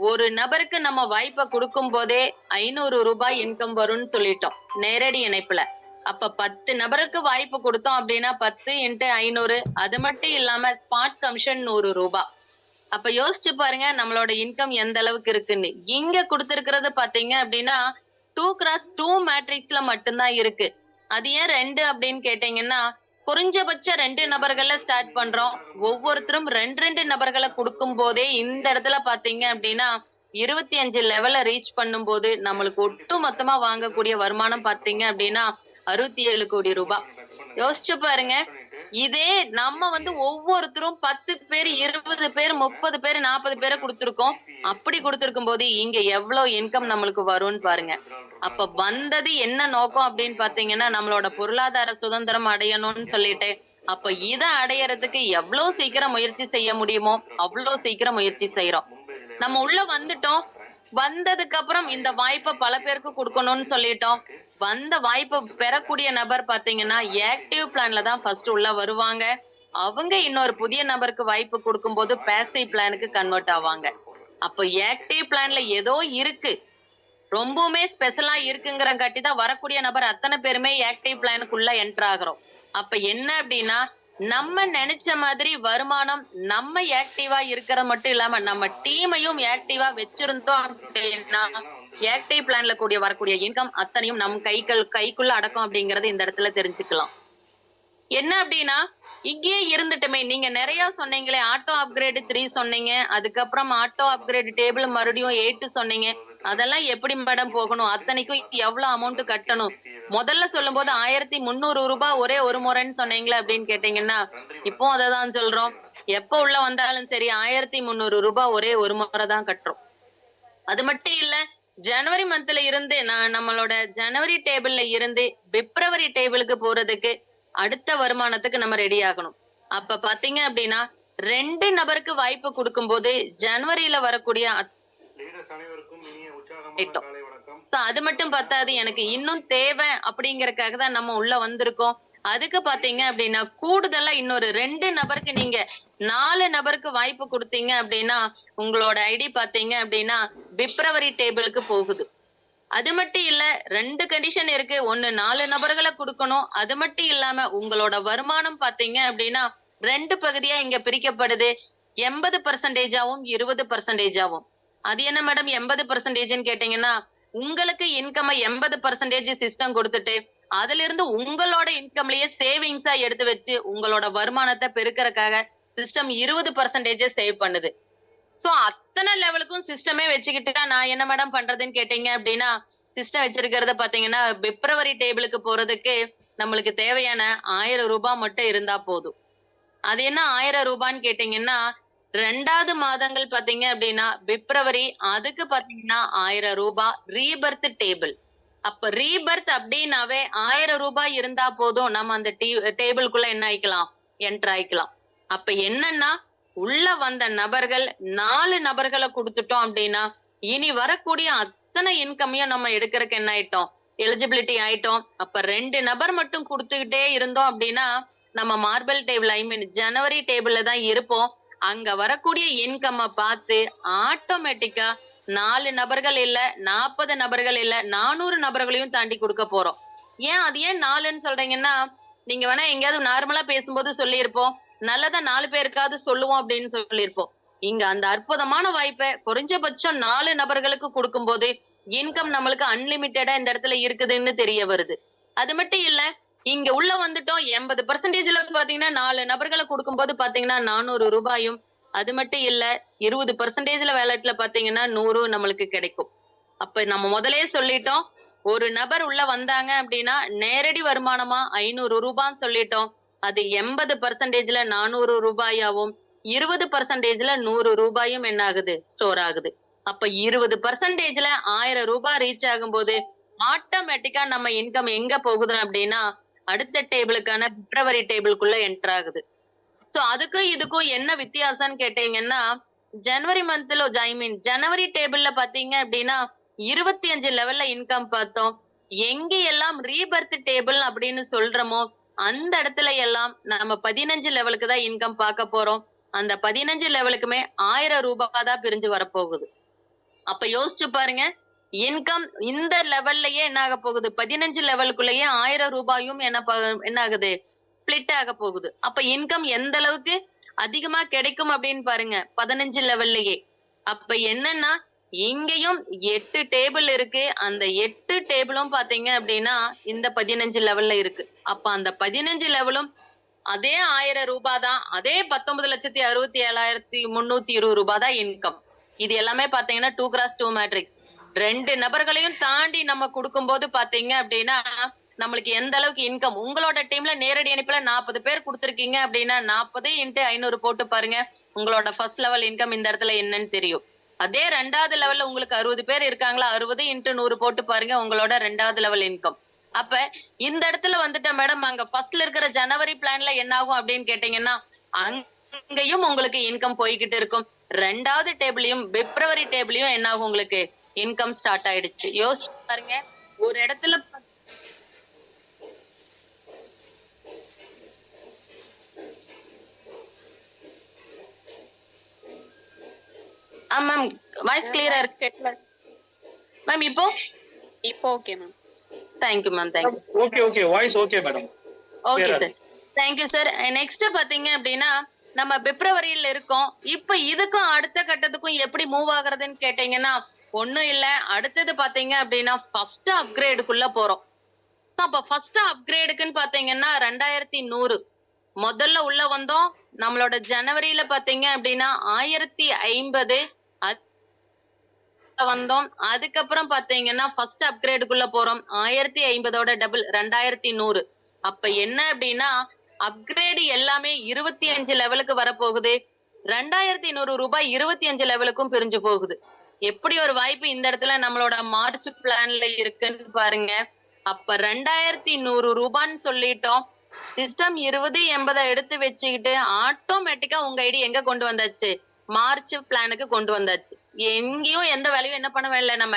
A: ஒரு நபருக்கு நம்ம வாய்ப்பை கொடுக்கும் போதே 500 ரூபாய் இன்கம் வரும்னு சொல்லிட்டோம், நேரடி இணைப்புல. அப்ப 10 நபருக்கு வாய்ப்பு கொடுத்தோம் அப்படின்னா 10 இன்டு 500, அது மட்டும் இல்லாம ஸ்பாட் கமிஷன் 100 ரூபாய். அப்ப யோசிச்சு பாருங்க நம்மளோட இன்கம் எந்த அளவுக்கு இருக்குன்னு. இங்க கொடுத்திருக்கிறது பாத்தீங்க அப்படின்னா 2x2 மேட்ரிக்ஸ்ல மட்டும்தான் இருக்கு. அது ஏன் 2 அப்படின்னு கேட்டீங்கன்னா, குறைஞ்சபட்ச 2 நபர்கள்ல ஸ்டார்ட் பண்றோம். ஒவ்வொருத்தரும் 2 நபர்களை கொடுக்கும் போதே இந்த இடத்துல பாத்தீங்க அப்படின்னா 25 லெவல ரீச் பண்ணும்போது நம்மளுக்கு ஒட்டு மொத்தமா வாங்கக்கூடிய வருமானம் பாத்தீங்க அப்படின்னா 67 கோடி ரூபாய். யோசிச்சு பாருங்க. இதே நம்ம ஒவ்வொருத்தரும் 10 பேர் 20 பேர் 30 பேர் 40 பேரை கொடுத்திருக்கோம். அப்படி கொடுத்திருக்கும் போது இங்க எவ்வளவு இன்கம் நம்மளுக்கு வரும்னு பாருங்க. அப்ப வந்தது என்ன நோக்கம் அப்படின்னு பாத்தீங்கன்னா, நம்மளோட பொருளாதார சுதந்திரம் அடையணும்னு சொல்லிட்டு, அப்ப இதை அடையறதுக்கு எவ்வளவு சீக்கிரம் முயற்சி செய்ய முடியுமோ அவ்வளவு சீக்கிரம் முயற்சி செய்யறோம். நம்ம உள்ள வந்துட்டோம். வந்ததுக்கு அப்புறம் இந்த வாய்ப்பை பல பேருக்கு கொடுக்கணும்னு சொல்லிட்டோம். வந்த வாய்ப்பை பெறக்கூடிய நபர் பாத்தீங்கன்னா ஆக்டிவ் பிளான்ல தான் ஃபர்ஸ்ட் உள்ள வருவாங்க. அவங்க இன்னொரு புதிய நபருக்கு வாய்ப்பு கொடுக்கும்போது பாசிவ் பிளானுக்கு கன்வெர்ட் ஆவாங்க. அப்ப ஆக்டிவ் பிளான்ல ஏதோ இருக்கு, ரொம்பவுமே ஸ்பெஷலா இருக்குங்கிறங்காட்டி தான் வரக்கூடிய நபர் அத்தனை பேருமே ஆக்டிவ் பிளானுக்குள்ள என்டர் ஆகுறோம். அப்ப என்ன அப்படின்னா, நம்ம நினைச்ச மாதிரி வருமானம் நம்ம ஆக்டிவா இருக்கிறது மட்டும் இல்லாம நம்ம டீமையும் ஆக்டிவா வச்சிருந்தோம் அப்படின்னா ஆக்டிவ் பிளான்ல வரக்கூடிய இன்கம் அத்தனையும் நம் கைக்குள்ள அடக்கம் அப்படிங்கறது இந்த இடத்துல தெரிஞ்சுக்கலாம். என்ன அப்படின்னா, இங்கேயே இருந்துட்டுமே நீங்க நிறைய சொன்னீங்களே, ஆட்டோ அப்கிரேட் 3 சொன்னீங்க, அதுக்கப்புறம் ஆட்டோ அப்கிரேட் டேபிள் மறுபடியும் 8 சொன்னீங்க. அதெல்லாம் எப்படி மேடம் போகணும், அத்தனைக்கும் எவ்வளவு அமௌண்ட் கட்டணும்? முதல்ல சொல்லும் போது 1300 ரூபாய் ஒரே ஒரு முறைன்னு சொன்னீங்களே அப்படின்னு கேட்டீங்கன்னா, இப்போ அததான் சொல்றோம். எப்ப உள்ள வந்தாலும் சரி 1300 ரூபாய் ஒரே ஒரு முறை தான் கட்டுறோம். அது மட்டும் இல்ல, ஜனவரி மந்த்ல இருந்து நம்மளோட ஜனவரி டேபிள்ல இருந்து பிப்ரவரி டேபிளுக்கு போறதுக்கு அடுத்த வருமானத்துக்கு நம்ம ரெடி ஆகணும். அப்ப பாத்தீங்க அப்படின்னா 2 நபருக்கு வாய்ப்பு கொடுக்கும் போது ஜனவரியில வரக்கூடிய அது மட்டும் பத்தாது, எனக்கு இன்னும் தேவை அப்படிங்கறதுக்காக தான் நம்ம உள்ள வந்திருக்கோம். அதுக்கு பாத்தீங்க அப்படின்னா கூடுதலா இன்னொரு 2 நபருக்கு நீங்க 4 நபருக்கு வாய்ப்பு கொடுத்தீங்க அப்படின்னா உங்களோட ஐடி பாத்தீங்க அப்படின்னா பிப்ரவரி டேபிளுக்கு போகுது. அது மட்டும் இல்ல, 2 கண்டிஷன் இருக்கு. 1 4 நபர்களை கொடுக்கணும். அது மட்டும் இல்லாம உங்களோட வருமானம் பாத்தீங்க அப்படின்னா 2 பகுதியா இங்க பிரிக்கப்படுது. 80% 20%. அது என்ன மேடம் 80%ன்னு கேட்டீங்கன்னா, உங்களுக்கு இன்கம் 80% சிஸ்டம் கொடுத்துட்டு அதுல இருந்து உங்களோட இன்கம்லயே சேவிங்ஸா எடுத்து வச்சு உங்களோட வருமானத்தை பெருக்கறதுக்காக சிஸ்டம் 20% சேவ் பண்ணுது. சோ அத்தனை லெவலுக்கும் சிஸ்டமே வச்சுக்கிட்டு நான் என்ன மேடம் பண்றதுன்னு கேட்டீங்க அப்படின்னா, சிஸ்டம் வச்சிருக்கிறத பாத்தீங்கன்னா பிப்ரவரி டேபிளுக்கு போறதுக்கு நம்மளுக்கு தேவையான 1000 ரூபாய் மட்டும் இருந்தா போதும். அது என்ன 1000 ரூபான்னு கேட்டீங்கன்னா, 2வது மாதங்கள் பாத்தீங்க அப்படின்னா பிப்ரவரி, அதுக்கு பாத்தீங்கன்னா 1000 ரூபாய் ரீபர்த் டேபிள். அப்ப ரீபர்த் அப்படின்னாவே 1000 ரூபாய் இருந்தா போதும், நம்ம அந்த டேபிள்குள்ள என்ன ஆயிக்கலாம், என்டர் ஆயிக்கலாம். அப்ப என்னன்னா, உள்ள வந்த நபர்கள் 4 நபர்களை கொடுத்துட்டோம் அப்படின்னா இனி வரக்கூடிய அத்தனை இன்கமையும் நம்ம எடுக்கிறதுக்கு என்ன ஆயிட்டோம், எலிஜிபிலிட்டி ஆயிட்டோம். அப்ப 2 நபர் மட்டும் கொடுத்துக்கிட்டே இருந்தோம் அப்படின்னா நம்ம மார்பிள் டேபிள், ஐ மீன் ஜனவரி டேபிள்ல தான் இருப்போம். அங்க வரக்கூடிய இன்கம் பார்த்து ஆட்டோமேட்டிக்கா 4 நபர்கள் இல்ல, 40 நபர்கள் இல்ல, 400 நபர்களையும் தாண்டி கொடுக்க போறோம். அது ஏன் 4ன்னு சொல்றீங்கன்னா, நீங்க வேணா எங்கேயாவது நார்மலா பேசும்போது சொல்லியிருப்போம், நல்லதா 4 பேருக்காவது சொல்லுவோம் அப்படின்னு சொல்லியிருப்போம். இங்க அந்த அற்புதமான வாய்ப்பை குறைஞ்சபட்சம் 4 நபர்களுக்கு கொடுக்கும்போது இன்கம் நம்மளுக்கு அன்லிமிட்டடா இந்த இடத்துல இருக்குதுன்னு தெரிய வருது. அது மட்டும் இல்ல, இங்க உள்ள வந்துட்டோம் 80% பாத்தீங்கன்னா 4 நபர்களை கொடுக்கும்போது பாத்தீங்கன்னா 400 ரூபாயும், அது மட்டும் இல்ல 20% வேலட்ல பாத்தீங்கன்னா 100 நம்மளுக்கு கிடைக்கும். அப்ப நம்ம முதலே சொல்லிட்டோம், ஒரு நபர் உள்ள வந்தாங்க அப்படின்னா நேரடி வருமானமா 500 ரூபான்னு சொல்லிட்டோம். அது 80%ல 400 ரூபாயாவும், 20%ல 100 ரூபாயும் என்ன ஆகுது, ஸ்டோர் ஆகுது. அப்ப 20%ல 1000 ரூபாய் ரீச் ஆகும்போது ஆட்டோமேட்டிக்கா நம்ம இன்கம் எங்க போகுது அப்படின்னா அடுத்த டேபிளுக்கான பிப்ரவரி டேபிளுக்குள்ள என்டர் ஆகுது. சோ அதுக்கும் இதுக்கும் என்ன வித்தியாசம்னு கேட்டீங்கன்னா, ஜனவரி மந்த்ல, ஐ மீன் ஜனவரி டேபிள்ல பாத்தீங்க அப்படின்னா 25 லெவல்ல இன்கம் பார்த்தோம். எங்க எல்லாம் ரீபர்த் டேபிள் அப்படின்னு சொல்றோமோ அந்த இடத்துல எல்லாம் நம்ம 15 லெவலுக்கு தான் இன்கம் பார்க்க போறோம். அந்த 15 லெவலுக்குமே 1000 ரூபாய் தான் பிரிஞ்சு வரப்போகுது. அப்ப யோசிச்சு பாருங்க, இன்கம் இந்த லெவல்லயே என்ன ஆக போகுது, 15 லெவலுக்குள்ளேயே 1000 ரூபாயும் என்ன ஆகுது, ஸ்பிளிட் ஆக போகுது. அப்ப இன்கம் எந்த அளவுக்கு அதிகமா கிடைக்கும் அப்படின்னு பாருங்க, 15 லெவல்லயே. அப்ப என்னன்னா, இங்கேயும் 8 டேபிள் இருக்கு. அந்த 8 டேபிளும் பாத்தீங்க அப்படின்னா இந்த 15 லெவல்ல இருக்கு. அப்ப அந்த 15 லெவலும் அதே 1000 ரூபாய் தான், அதே 19,67,320 ரூபாய் தான் இன்கம். இது எல்லாமே பாத்தீங்கன்னா 2x2 மேட்ரிக்ஸ். 2 நபர்களையும் தாண்டி நம்ம கொடுக்கும்போது பாத்தீங்க அப்படின்னா நம்மளுக்கு எந்த அளவுக்கு இன்கம், உங்களோட டீம்ல நேரடி இணைப்புல 40 பேர் கொடுத்துருக்கீங்க அப்படின்னா 40 × 500 போட்டு பாருங்க, உங்களோட ஃபர்ஸ்ட் லெவல் இன்கம் இந்த இடத்துல என்னன்னு தெரியும். அதே 2வது லெவல்ல உங்களுக்கு 60 பேர் இருக்காங்களா, 60 × 100 போட்டு பாருங்க, உங்களோட 2வது லெவல் இன்கம். அப்ப இந்த இடத்துல வந்துட்ட மேடம், அங்க ஃபர்ஸ்ட்ல இருக்கிற ஜனவரி பிளான்ல என்ன ஆகும் அப்படின்னு கேட்டீங்கன்னா அங்கேயும் உங்களுக்கு இன்கம் போய்கிட்டு இருக்கும். 2வது டேபிளையும் பிப்ரவரி டேபிளையும் என்ன ஆகும், உங்களுக்கு இன்கம் ஸ்டார்ட் ஆயிடுச்சு. யோசிச்சு பாருங்க, ஒரு இடத்துல மேம் வாய்ஸ் கிளியரா இருக்கு மேம்? இப்போ
B: okay ma'am.
A: Thank you ma'am, thank you.
C: Okay voice okay madam.
A: Okay sir, thank you sir. Next பாத்தீங்க அப்படின்னா நம்ம பிப்ரவரியில இருக்கோம். இப்ப இதுக்கும் அடுத்த கட்டத்துக்கும் எப்படி மூவ் ஆகுறதுன்னு கேட்டீங்கன்னா ஒண்ணும் இல்ல, அடுத்தது பாத்தீங்க அப்படின்னா ஃபர்ஸ்ட் அப்கிரேடுக்குள்ள போறோம். அப்ப ஃபர்ஸ்ட் அப்கிரேடுக்குன்னு பாத்தீங்கன்னா 2100 முதல்ல உள்ள வந்தோம். நம்மளோட ஜனவரியில பாத்தீங்க அப்படின்னா 1050 வந்தோம். அதுக்கப்புறம் பாத்தீங்கன்னா ஃபர்ஸ்ட் அப்கிரேடுக்குள்ள போறோம். 1050ஓட டபுள் 2100. அப்ப என்ன அப்படின்னா அப்கிரேடு எல்லாமே 25 லெவலுக்கு வரப்போகுது. 2100 ரூபாய் 25 லெவலுக்கும் பிரிஞ்சு போகுது. எப்படி ஒரு வாய்ப்பு இந்த இடத்துல நம்மளோட மார்ச் பிளான்ல இருக்குன்னு பாருங்க. அப்ப 2100 ரூபான்னு சொல்லிட்டோம். சிஸ்டம் 2080 எடுத்து வச்சுக்கிட்டு ஆட்டோமேட்டிக்கா உங்க ஐடி எங்க கொண்டு வந்தாச்சு, மார்ச் பிளானுக்கு கொண்டு வந்தாச்சு. எங்கேயும் எந்த வேலையும் என்ன பண்ணவே இல்லை, நம்ம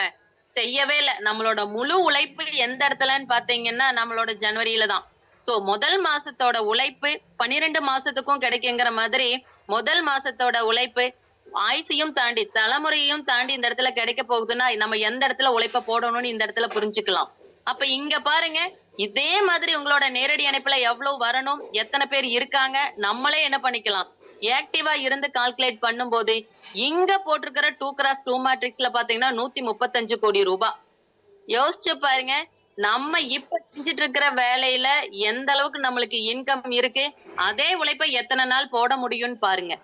A: செய்யவே இல்லை. நம்மளோட முழு உழைப்பு எந்த இடத்துலன்னு பாத்தீங்கன்னா நம்மளோட ஜனவரியில தான். சோ முதல் மாசத்தோட உழைப்பு 12 மாசத்துக்கும் கிடைக்குங்கிற மாதிரி முதல் மாசத்தோட உழைப்பு ஆயுசையும் தாண்டி தலைமுறையையும் தாண்டி இந்த இடத்துல கிடைக்க போகுதுன்னா நம்ம எந்த இடத்துல உழைப்ப போடணும்னு இந்த இடத்துல புரிஞ்சுக்கலாம். அப்ப இங்க பாருங்க, இதே மாதிரி உங்களோட நேரடி இணைப்புல எவ்வளவு வரணும், எத்தனை பேர் இருக்காங்க, நம்மளே என்ன பண்ணிக்கலாம், ஆக்டிவா இருந்து கால்குலேட் பண்ணும்போது இங்க போட்டிருக்கிற 2x2 மேட்ரிக்ஸ்ல பாத்தீங்கன்னா 135 கோடி ரூபாய். யோசிச்சு பாருங்க, நம்ம இப்ப செஞ்சுட்டு இருக்கிற வேலையில எந்த அளவுக்கு நம்மளுக்கு இன்கம் இருக்கு, அதே உழைப்பை எத்தனை நாள் போட முடியும்னு பாருங்க.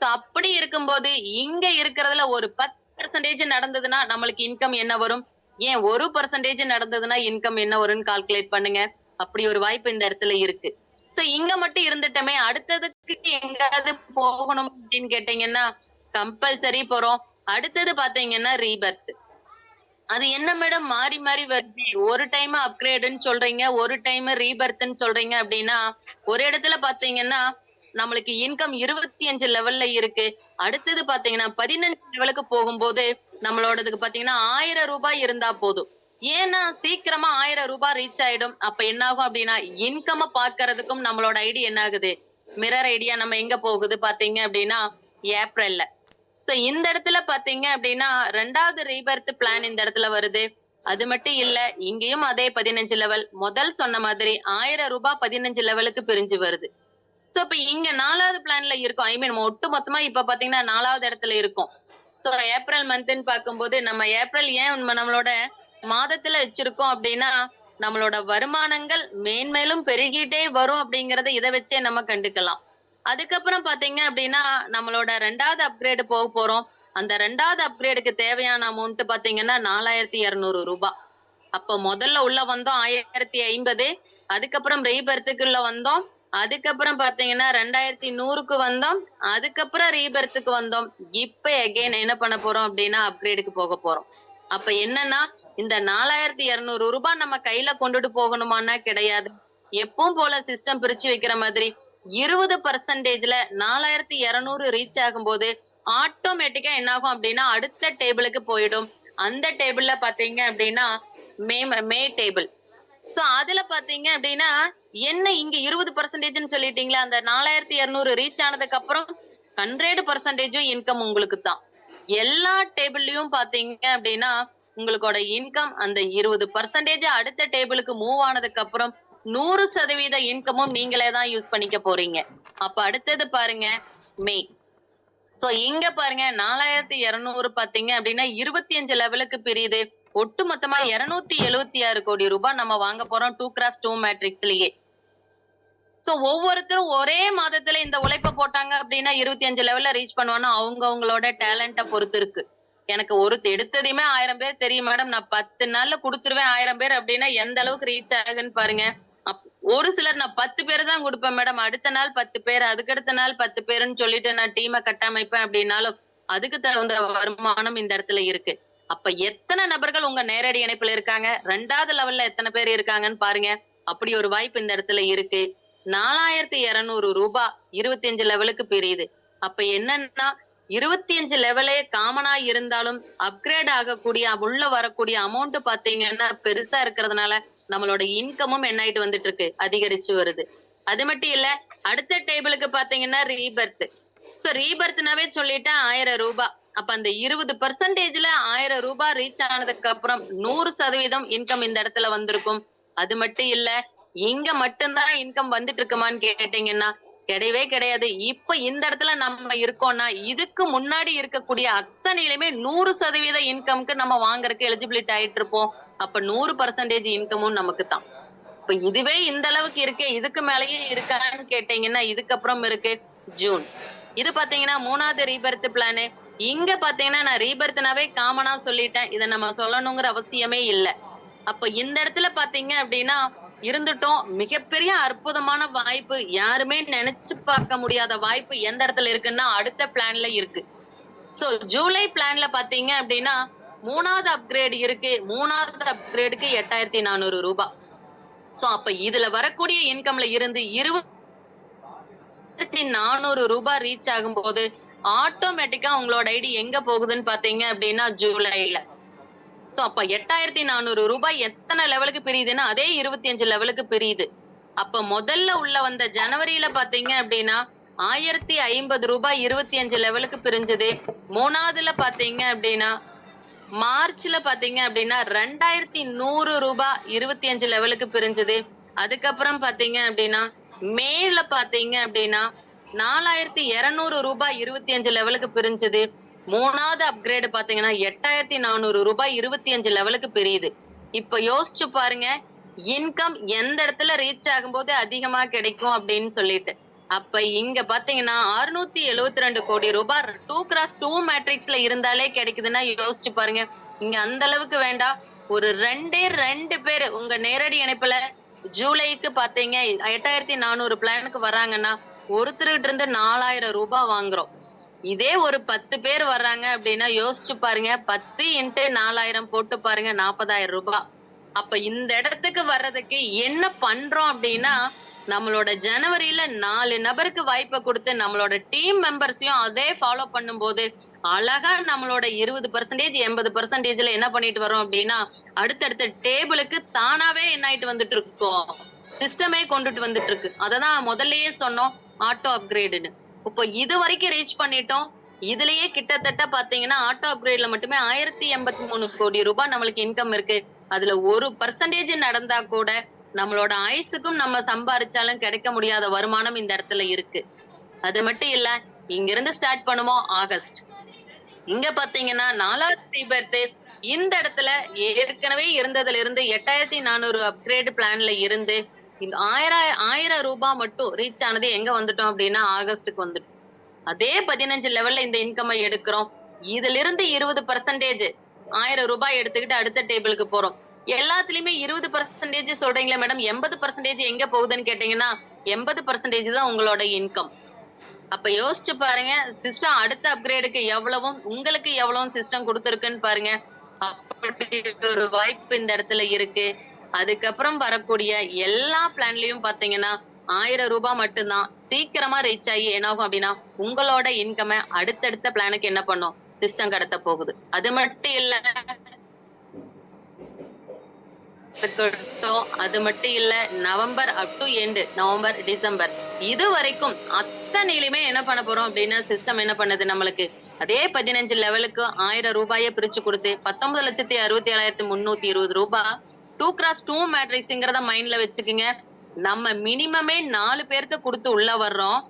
A: சோ அப்படி இருக்கும்போது இங்க இருக்கிறதுல ஒரு 10% நடந்ததுன்னா நம்மளுக்கு இன்கம் என்ன வரும், ஏன் 1% நடந்ததுன்னா இன்கம் என்ன வரும்னு கால்குலேட் பண்ணுங்க. அப்படி ஒரு வாய்ப்பு இந்த இடத்துல இருக்கு. சோ இங்க மட்டும் இருந்துட்டோமே, அடுத்ததுக்கு எங்காவது போகணும் அப்படின்னு கேட்டீங்கன்னா கம்பல்சரி போறோம். அடுத்தது பாத்தீங்கன்னா ரீபர்த். அது என்ன மேடம் மாறி மாறி வருது, ஒரு டைம் அப்கிரேடுன்னு சொல்றீங்க, ஒரு டைம் ரீபர்த்ன்னு சொல்றீங்க அப்படின்னா, ஒரு இடத்துல பாத்தீங்கன்னா நம்மளுக்கு இன்கம் 25 லெவல்ல இருக்கு. அடுத்தது பாத்தீங்கன்னா 15 லெவலுக்கு போகும்போது நம்மளோடதுக்கு பாத்தீங்கன்னா 1000 ரூபாய் இருந்தா போதும். ஏன்னா சீக்கிரமா 1000 ரூபாய் ரீச் ஆயிடும். அப்ப என்ன ஆகும் அப்படின்னா இன்கம் பாக்குறதுக்கும் நம்மளோட ஐடி என்ன ஆகுது, மிரர் ஐடியா நம்ம எங்க போகுது பாத்தீங்க அப்படின்னா ஏப்ரல்ல. சோ இந்த இடத்துல பாத்தீங்க அப்படின்னா 2வது ரீபர்த் பிளான் இந்த இடத்துல வருது. அது மட்டும் இல்ல, இங்கேயும் அதே 15 லெவல் முதல் சொன்ன மாதிரி 1000 ரூபாய் 15 லெவலுக்கு பிரிஞ்சு வருது. சோ இப்ப இங்க 4வது பிளான்ல இருக்கும். ஐ மீன் ஒட்டு மொத்தமா இப்ப பாத்தீங்கன்னா 4வது இடத்துல இருக்கும். சோ ஏப்ரல் மந்த்ன்னு பார்க்கும்போது நம்ம ஏப்ரல் ஏன் நம்மளோட மாதத்துல வச்சிருக்கோம் அப்படின்னா நம்மளோட வருமானங்கள் மேன்மேலும் பெருகிட்டே வரும் அப்படிங்கறத இதை வச்சே நம்ம கண்டுக்கலாம். அதுக்கப்புறம் பாத்தீங்க அப்படின்னா நம்மளோட 2வது அப்கிரேடு போக போறோம். அந்த 2வது அப்கிரேடுக்கு தேவையான அமௌண்ட் பாத்தீங்கன்னா 4200 ரூபாய். அப்ப முதல்ல உள்ள வந்தோம் 1050, அதுக்கப்புறம் ரீபர்த்துக்குள்ள வந்தோம், அதுக்கப்புறம் பாத்தீங்கன்னா 2100க்கு வந்தோம், அதுக்கப்புறம் ரீபர்த்துக்கு வந்தோம். இப்ப எகைன் என்ன பண்ண போறோம் அப்படின்னா அப்கிரேடுக்கு போக போறோம். அப்ப என்னன்னா இந்த 4200 ரூபாய் நம்ம கையில கொண்டுட்டு போகணுமான்னா கிடையாது. எப்பவும் போல சிஸ்டம் பிரிச்சு வைக்கிற மாதிரி 20%ல 4200 ரீச் ஆகும்போது ஆட்டோமேட்டிக்கா என்ன ஆகும் அப்படின்னா அடுத்த டேபிளுக்கு போயிடும். அந்த டேபிள்ல பாத்தீங்க அப்படின்னா மே டேபிள். சோ அதுல பாத்தீங்க அப்படின்னா என்ன இங்க 20%ன்னு சொல்லிட்டீங்களா, அந்த 4200 ரீச் ஆனதுக்கு அப்புறம் 100% இன்கம் உங்களுக்கு தான். எல்லா டேபிள்லயும் பாத்தீங்க அப்படின்னா உங்களோட இன்கம் அந்த 20% அடுத்த டேபிளுக்கு மூவ் ஆனதுக்கு அப்புறம் 100% இன்கமும் நீங்களே தான் யூஸ் பண்ணிக்க போறீங்க. அப்ப அடுத்தது பாருங்க மே. சோ இங்க பாருங்க 4200 பாத்தீங்க அப்படின்னா 25 லெவலுக்கு பிரியுது. ஒட்டு மொத்தமா 276 கோடி ரூபாய் நம்ம வாங்க போறோம் 2x2 மேட்ரிக்ஸ்லயே. சோ ஒவ்வொருத்தரும் ஒரே மாதத்துல இந்த உழைப்ப போட்டாங்க அப்படின்னா 25 லெவல்ல ரீச் பண்ணுவானா அவங்கவங்களோட டேலண்ட பொறுத்து இருக்கு. எனக்கு எடுத்ததையுமே 1000 பேர் தெரியும் மேடம், நான் 10 நாள்ல குடுத்துருவேன் 1000 பேர் அப்படின்னா எந்த அளவுக்கு ரீச் ஆகுன்னு பாருங்க. ஒரு சிலர் நான் 10 பேர் தான் கொடுப்பேன் மேடம், அடுத்த நாள் 10 பேர், அதுக்கடுத்த நாள் 10 பேருன்னு சொல்லிட்டு நான் டீமை கட்டமைப்பேன் அப்படின்னாலும் அதுக்கு தகுந்த வருமானம் இந்த இடத்துல இருக்கு. அப்ப எத்தனை நபர்கள் உங்க நேரடி இணைப்புல இருக்காங்க, 2வது லெவல்ல எத்தனை பேர் இருக்காங்கன்னு பாருங்க. அப்படி ஒரு வாய்ப்பு இந்த இடத்துல இருக்கு. 4200 ரூபாய் 25 லெவலுக்கு பிரியுது. அப்ப என்னன்னா 25 லெவலே காமனா இருந்தாலும் அப்கிரேட் ஆகக்கூடிய உள்ள வரக்கூடிய அமௌண்ட் பாத்தீங்கன்னா பெருசா இருக்கிறதுனால நம்மளோட இன்கமும் என்ன ஆயிட்டு வந்துட்டு இருக்கு, அதிகரிச்சு வருது. அது மட்டும் இல்ல, அடுத்த டேபிளுக்கு பாத்தீங்கன்னா ரீபர்த். சோ ரீபர்த்னாவே சொல்லிட்டேன் 1000 ரூபாய். அப்ப அந்த 20%ல 1000 ரூபாய் ரீச் ஆனதுக்கு அப்புறம் 100% இன்கம் இந்த இடத்துல வந்திருக்கும். அது மட்டும் இல்ல, இங்க மட்டும்தான் இன்கம் வந்துட்டு இருக்குமான்னு கேட்டீங்கன்னா கிடையவே கிடையாது. இப்ப இந்த இடத்துல நம்ம இருக்கோம்னா இதுக்கு முன்னாடி இருக்கக்கூடிய அத்தனையிலுமே 100% இன்கம்க்கு நம்ம வாங்குறதுக்கு எலிஜிபிலிட்டி ஆயிட்டு இருப்போம். அப்ப 100% இன்கமும் நமக்கு தான். இப்ப இதுவே இந்த அளவுக்கு இருக்கே, இதுக்கு மேலயும் இருக்கான்னு கேட்டீங்கன்னா இதுக்கப்புறம் இருக்கு ஜூன். இது பாத்தீங்கன்னா 3வது ரீபர்த் பிளானு. இங்க பாத்தீங்கன்னா நான் ரீபர்த்னாவே காமனா சொல்லிட்டேன், இதை நம்ம சொல்லணுங்கிற அவசியமே இல்ல. அப்ப இந்த இடத்துல பாத்தீங்க அப்படின்னா இருந்துட்டோம், மிகப்பெரிய அற்புதமான வாய்ப்பு, யாருமே நினைச்சு பார்க்க முடியாத வாய்ப்பு எந்த இடத்துல இருக்குன்னா அடுத்த பிளான்ல இருக்கு. சோ ஜூலை பிளான்ல பாத்தீங்க அப்படின்னா 3வது அப்கிரேட் இருக்கு. 3வது அப்கிரேடுக்கு 8400 ரூபாய். சோ அப்ப இதுல வரக்கூடிய இன்கம்ல இருந்து 2400 ரூபாய் ரீச் ஆகும்போது ஆட்டோமேட்டிக்கா உங்களோட ஐடி எங்க போகுதுன்னு பாத்தீங்க அப்படின்னா ஜூலைல. சோ அப்ப 8400 ரூபாய் எத்தனை லெவலுக்கு பிரியுதுன்னா அதே 25 லெவலுக்கு பிரியுது. அப்ப முதல்ல உள்ள வந்த ஜனவரியில பாத்தீங்க அப்படின்னா 1050 ரூபாய் 25 லெவலுக்கு பிரிஞ்சது. 3வதுல பாத்தீங்க அப்படின்னா மார்ச்ல பாத்தீங்க அப்படின்னா 2100 ரூபாய் 25 லெவலுக்கு பிரிஞ்சது. அதுக்கப்புறம் பாத்தீங்க அப்படின்னா மேல பாத்தீங்க அப்படின்னா 4200 ரூபாய் 25 லெவலுக்கு பிரிஞ்சது. 3வது அப்கிரேட் பாத்தீங்கன்னா 8400 ரூபாய் 25 லெவலுக்கு பிரியுது. இப்ப யோசிச்சு பாருங்க, இன்கம் எந்த இடத்துல ரீச் ஆகும்போது அதிகமா கிடைக்கும் அப்படின்னு சொல்லிட்டு. அப்ப இங்க பாத்தீங்கன்னா 672 கோடி ரூபாய் 2x2 மேட்ரிக்ஸ்ல இருந்தாலே கிடைக்குதுன்னா யோசிச்சு பாருங்க. இங்க அந்த அளவுக்கு வேண்டாம், ஒரு 2 பேரு உங்க நேரடி இணைப்புல ஜூலைக்கு பாத்தீங்க 8400 பிளானுக்கு வராங்கன்னா ஒருத்தர்கிட்ட இருந்து 4000 ரூபாய் வாங்குறோம். இதே ஒரு 10 பேர் வர்றாங்க அப்படின்னா யோசிச்சு பாருங்க. 10 இன்ட்டு 4000 போட்டு பாருங்க 40,000 ரூபாய். அப்ப இந்த இடத்துக்கு வர்றதுக்கு என்ன பண்றோம் அப்படின்னா, நம்மளோட ஜனவரியில 4 நபருக்கு வாய்ப்பை கொடுத்து நம்மளோட டீம் மெம்பர்ஸையும் அதே ஃபாலோ பண்ணும்போது அழகா நம்மளோட 20% 80%ல என்ன பண்ணிட்டு வரோம் அப்படின்னா, அடுத்தடுத்த டேபிளுக்கு தானாவே என்ன ஆயிட்டு வந்துட்டு இருக்கோம், சிஸ்டமே கொண்டுட்டு வந்துட்டு இருக்கு. அததான் முதல்லயே சொன்னோம், ஆட்டோ அப்கிரேடுன்னு. இப்போ இது வரைக்கும் ரீச் பண்ணிட்டோம். இதுலயே கிட்டத்தட்ட பாத்தீங்கன்னா ஆட்டோ அப்கிரேட்ல மட்டுமே 1083 கோடி ரூபாய் நம்மளுக்கு இன்கம் இருக்கு. அதுல 1% நடந்தா கூட நம்மளோட ஆயுசுக்கும் நம்ம சம்பாரிச்சாலும் கிடைக்க முடியாத வருமானம் இந்த இடத்துல இருக்கு. அது மட்டும் இல்ல, இங்க இருந்து ஸ்டார்ட் பண்ணுவோம் ஆகஸ்ட். இங்க பாத்தீங்கன்னா 4வது ரீபர்த் இந்த இடத்துல ஏற்கனவே இருந்ததுல இருந்து 8400 அப்கிரேட் பிளான்ல இருந்து இந்த 1000 ரூபாய் மட்டும் ரீச் ஆனது எங்க வந்துட்டோம் அப்படின்னா ஆகஸ்டுக்கு வந்துட்டோம். அதே 15 லெவல்ல இந்த இன்கம் எடுக்கிறோம். இதுல இருந்து 20% 1000 ரூபாய் எடுத்துக்கிட்டு அடுத்த டேபிளுக்கு போறோம். எல்லாத்துலயுமே 20% சொல்றீங்களா மேடம், 80% எங்க போகுதுன்னு கேட்டீங்கன்னா 80% தான் உங்களோட இன்கம். அப்ப யோசிச்சு பாருங்க, சிஸ்டம் அடுத்த அப்கிரேடுக்கு எவ்வளவும் உங்களுக்கு எவ்வளவும் சிஸ்டம் கொடுத்திருக்குன்னு பாருங்க. அப்படி ஒரு வாய்ப்பு இந்த இடத்துல இருக்கு. அதுக்கப்புறம் வரக்கூடிய எல்லா பிளான்லயும் பாத்தீங்கன்னா 1000 ரூபாய் மட்டும்தான். சீக்கிரமா ரீச் ஆகி என்ன ஆகும் அப்படின்னா உங்களோட இன்கம் அடுத்தடுத்த பிளானுக்கு என்ன பண்ணும், சிஸ்டம் கடத்த போகுது. அது மட்டும் இல்ல, அது மட்டும் இல்ல, November up to end, November December இது வரைக்கும் அத்தனையிலுமே என்ன பண்ண போறோம் அப்படின்னா சிஸ்டம் என்ன பண்ணுது நம்மளுக்கு அதே 15 லெவலுக்கு 1000 ரூபாயை பிரிச்சு கொடுத்து 19,67,320 ரூபாய் 2x2 மேட்ரிக்ஸ்ங்கிறத மைண்ட்ல வச்சுக்குங்க. நம்ம மினிமமே 4 பேருக்கு கொடுத்து உள்ள வர்றோம்.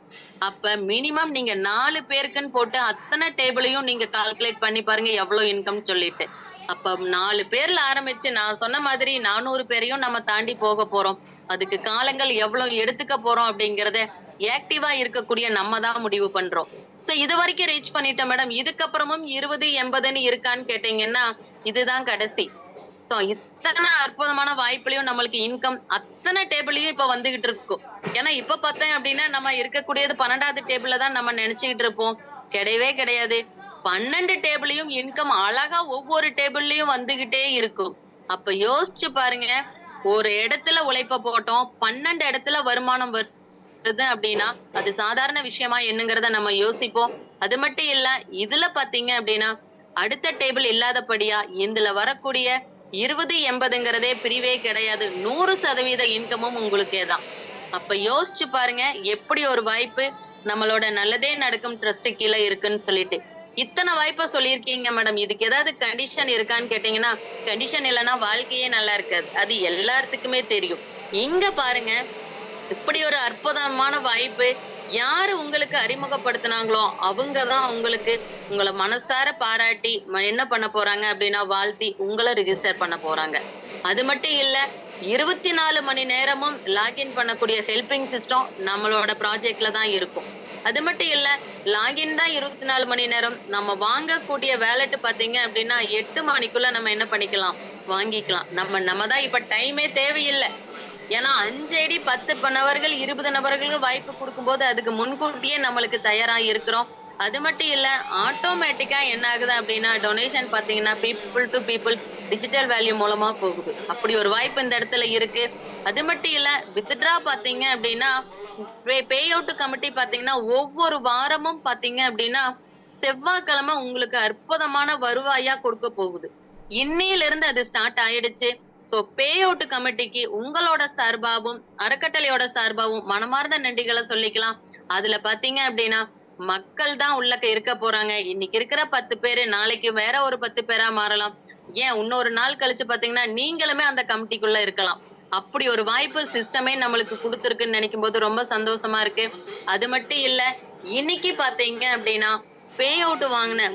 A: அப்ப மினிமம் நீங்க 4 பேருக்குன்னு போட்டு அத்தனை டேபிளையும் நீங்க கால்குலேட் பண்ணி பாருங்க எவ்வளவு இன்கம் சொல்லிட்டு. அப்ப 4 பேர்ல ஆரம்பிச்சு நான் சொன்ன மாதிரி 400 பேரையும் நம்ம தாண்டி போக போறோம். அதுக்கு காலங்கள் எவ்வளவு எடுத்துக்க போறோம் அப்படிங்கறத ஆக்டிவா இருக்கக்கூடிய நம்ம தான் முடிவு பண்றோம். சோ இது வரைக்கும் ரீச் பண்ணிட்டோம் மேடம். இதுக்கப்புறமும் 20 80ன்னு இருக்கான்னு கேட்டீங்கன்னா இதுதான் கடைசி. சோ இத்தனை அற்புதமான வாய்ப்புலயும் நம்மளுக்கு இன்கம் அத்தனை டேபிளையும் இப்ப வந்துகிட்டு இருக்கும். ஏன்னா இப்ப பார்த்தேன் அப்படின்னா நம்ம இருக்கக்கூடியது 12வது டேபிள்ல தான் நம்ம நினைச்சுக்கிட்டு இருப்போம். கிடையவே கிடையாது. 12 டேபிளையும் இன்கம் அழகா ஒவ்வொரு டேபிள்லயும் வந்துகிட்டே இருக்கும். அப்ப யோசிச்சு பாருங்க, ஒரு இடத்துல உழைப்ப போட்டோம், 12 இடத்துல வருமானம் வருது அப்படின்னா அது சாதாரண விஷயமா என்னங்கிறத நம்ம யோசிப்போம். அது மட்டும் இல்ல, இதுல பாத்தீங்க அப்படின்னா அடுத்த டேபிள் இல்லாதபடியா இதுல வரக்கூடிய 20 80ங்கிறதே பிரிவே கிடையாது. 100% இன்கமும் உங்களுக்கே தான். அப்ப யோசிச்சு பாருங்க எப்படி ஒரு வாய்ப்பு நம்மளோட நல்லதே நடக்கும் ட்ரஸ்ட் கீழே இருக்குன்னு சொல்லிட்டு. இத்தனை வாய்ப்பை சொல்லியிருக்கீங்க மேடம். இதுக்கு ஏதாவது கண்டிஷன் இருக்கான்னு கேட்டீங்கன்னா கண்டிஷன் இல்லைன்னா வாழ்க்கையே நல்லா இருக்காது. அது எல்லாத்துக்குமே தெரியும். இங்க பாருங்க, இப்படி ஒரு அற்புதமான வாய்ப்பு யாரு உங்களுக்கு அறிமுகப்படுத்தினாங்களோ அவங்கதான் உங்களுக்கு உங்களை மனசார பாராட்டி என்ன பண்ண போறாங்க அப்படின்னா வாழ்த்தி உங்களை ரிஜிஸ்டர் பண்ண போறாங்க. அது மட்டும் இல்ல, 24 மணி நேரமும் லாகின் பண்ணக்கூடிய ஹெல்பிங் சிஸ்டம் நம்மளோட ப்ராஜெக்ட்ல தான் இருக்கும். அது மட்டும் இல்ல, லாகின் தான் 24 மணி நேரம். நம்ம வாங்கக்கூடிய வேலட் பாத்தீங்க அப்படின்னா 8 மணிக்குள்ள நம்ம என்ன பண்ணிக்கலாம், வாங்கிக்கலாம். நம்ம தான் இப்ப டைமே தேவையில்லை. ஏன்னா 5 ஐடி 10 நபர்கள் 20 நபர்களுக்கு வாய்ப்பு கொடுக்கும்போது அதுக்கு முன்கூட்டியே நம்மளுக்கு தயாரா இருக்கிறோம். அது மட்டும் இல்ல, ஆட்டோமேட்டிக்கா என்ன ஆகுது அப்படின்னா டொனேஷன் பாத்தீங்கன்னா people to people digital value மூலமா போகுது. அப்படி ஒரு வாய்ப்பு இந்த இடத்துல இருக்கு. அது மட்டும் இல்ல, வித்ட்ரா பாத்தீங்க அப்படின்னா பே அவுட் கமிட்டி பாத்தீங்கன்னா ஒவ்வொரு வாரமும் பாத்தீங்க அப்படின்னா செவ்வாய்க்கிழமை உங்களுக்கு அற்புதமான வருவாயா கொடுக்க போகுது. இன்னையில இருந்து அது ஸ்டார்ட் ஆயிடுச்சு. சோ பே அவுட் கமிட்டிக்கு உங்களோட சார்பாவும் அறக்கட்டளையோட சார்பாவும் மனமார்ந்த நன்றிகளை சொல்லிக்கலாம். அதுல பாத்தீங்க அப்படின்னா மக்கள் தான் உள்ள இருக்க போறாங்க. இன்னைக்கு இருக்கிற 10 பேரு நாளைக்கு வேற ஒரு 10 பேரா மாறலாம். ஏன் இன்னொரு நாள் கழிச்சு பாத்தீங்கன்னா நீங்களுமே அந்த கமிட்டிக்குள்ள இருக்கலாம். அப்படி ஒரு வாய்ப்பு சிஸ்டமே நம்மளுக்கு கொடுத்துருக்குன்னு நினைக்கும் போது ரொம்ப சந்தோஷமா இருக்கு. அது மட்டும் இல்ல, இன்னைக்கு பாத்தீங்க அப்படின்னா பே அவுட்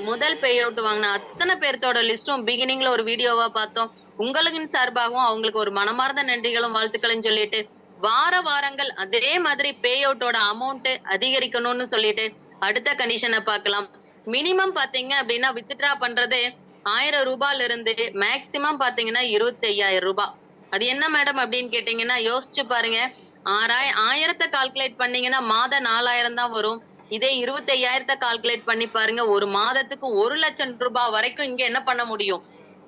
A: முதல் பே அவுட் வாங்கின அத்தனை பேர்த்தோட லிஸ்டும் பிகினிங்ல ஒரு வீடியோவா பார்த்தோம். உங்களுக்கு சார்பாகவும் அவங்களுக்கு ஒரு மனமார்ந்த நன்றிகளும் வாழ்த்துக்களும் சொல்லிட்டு வாரங்கள் அதே மாதிரி பே அவுட்டோட அமௌண்ட் அதிகரிக்கணும்னு சொல்லிட்டு அடுத்த கண்டிஷனை பார்க்கலாம். மினிமம் பாத்தீங்க அப்படின்னா வித்ட்ரா பண்றது 1000 ரூபாயில இருந்து மேக்சிமம் பாத்தீங்கன்னா 25,000 ரூபாய். அது என்ன மேடம் அப்படின்னு கேட்டீங்கன்னா யோசிச்சு பாருங்க. 1000 கால்குலேட் பண்ணீங்கன்னா மாதம் 4000 தான் வரும். இதே 25,000 கால்குலேட் பண்ணி பாருங்க. ஒரு மாதத்துக்கு 1,00,000 ரூபாய் வரைக்கும் இங்க என்ன பண்ண முடியும்?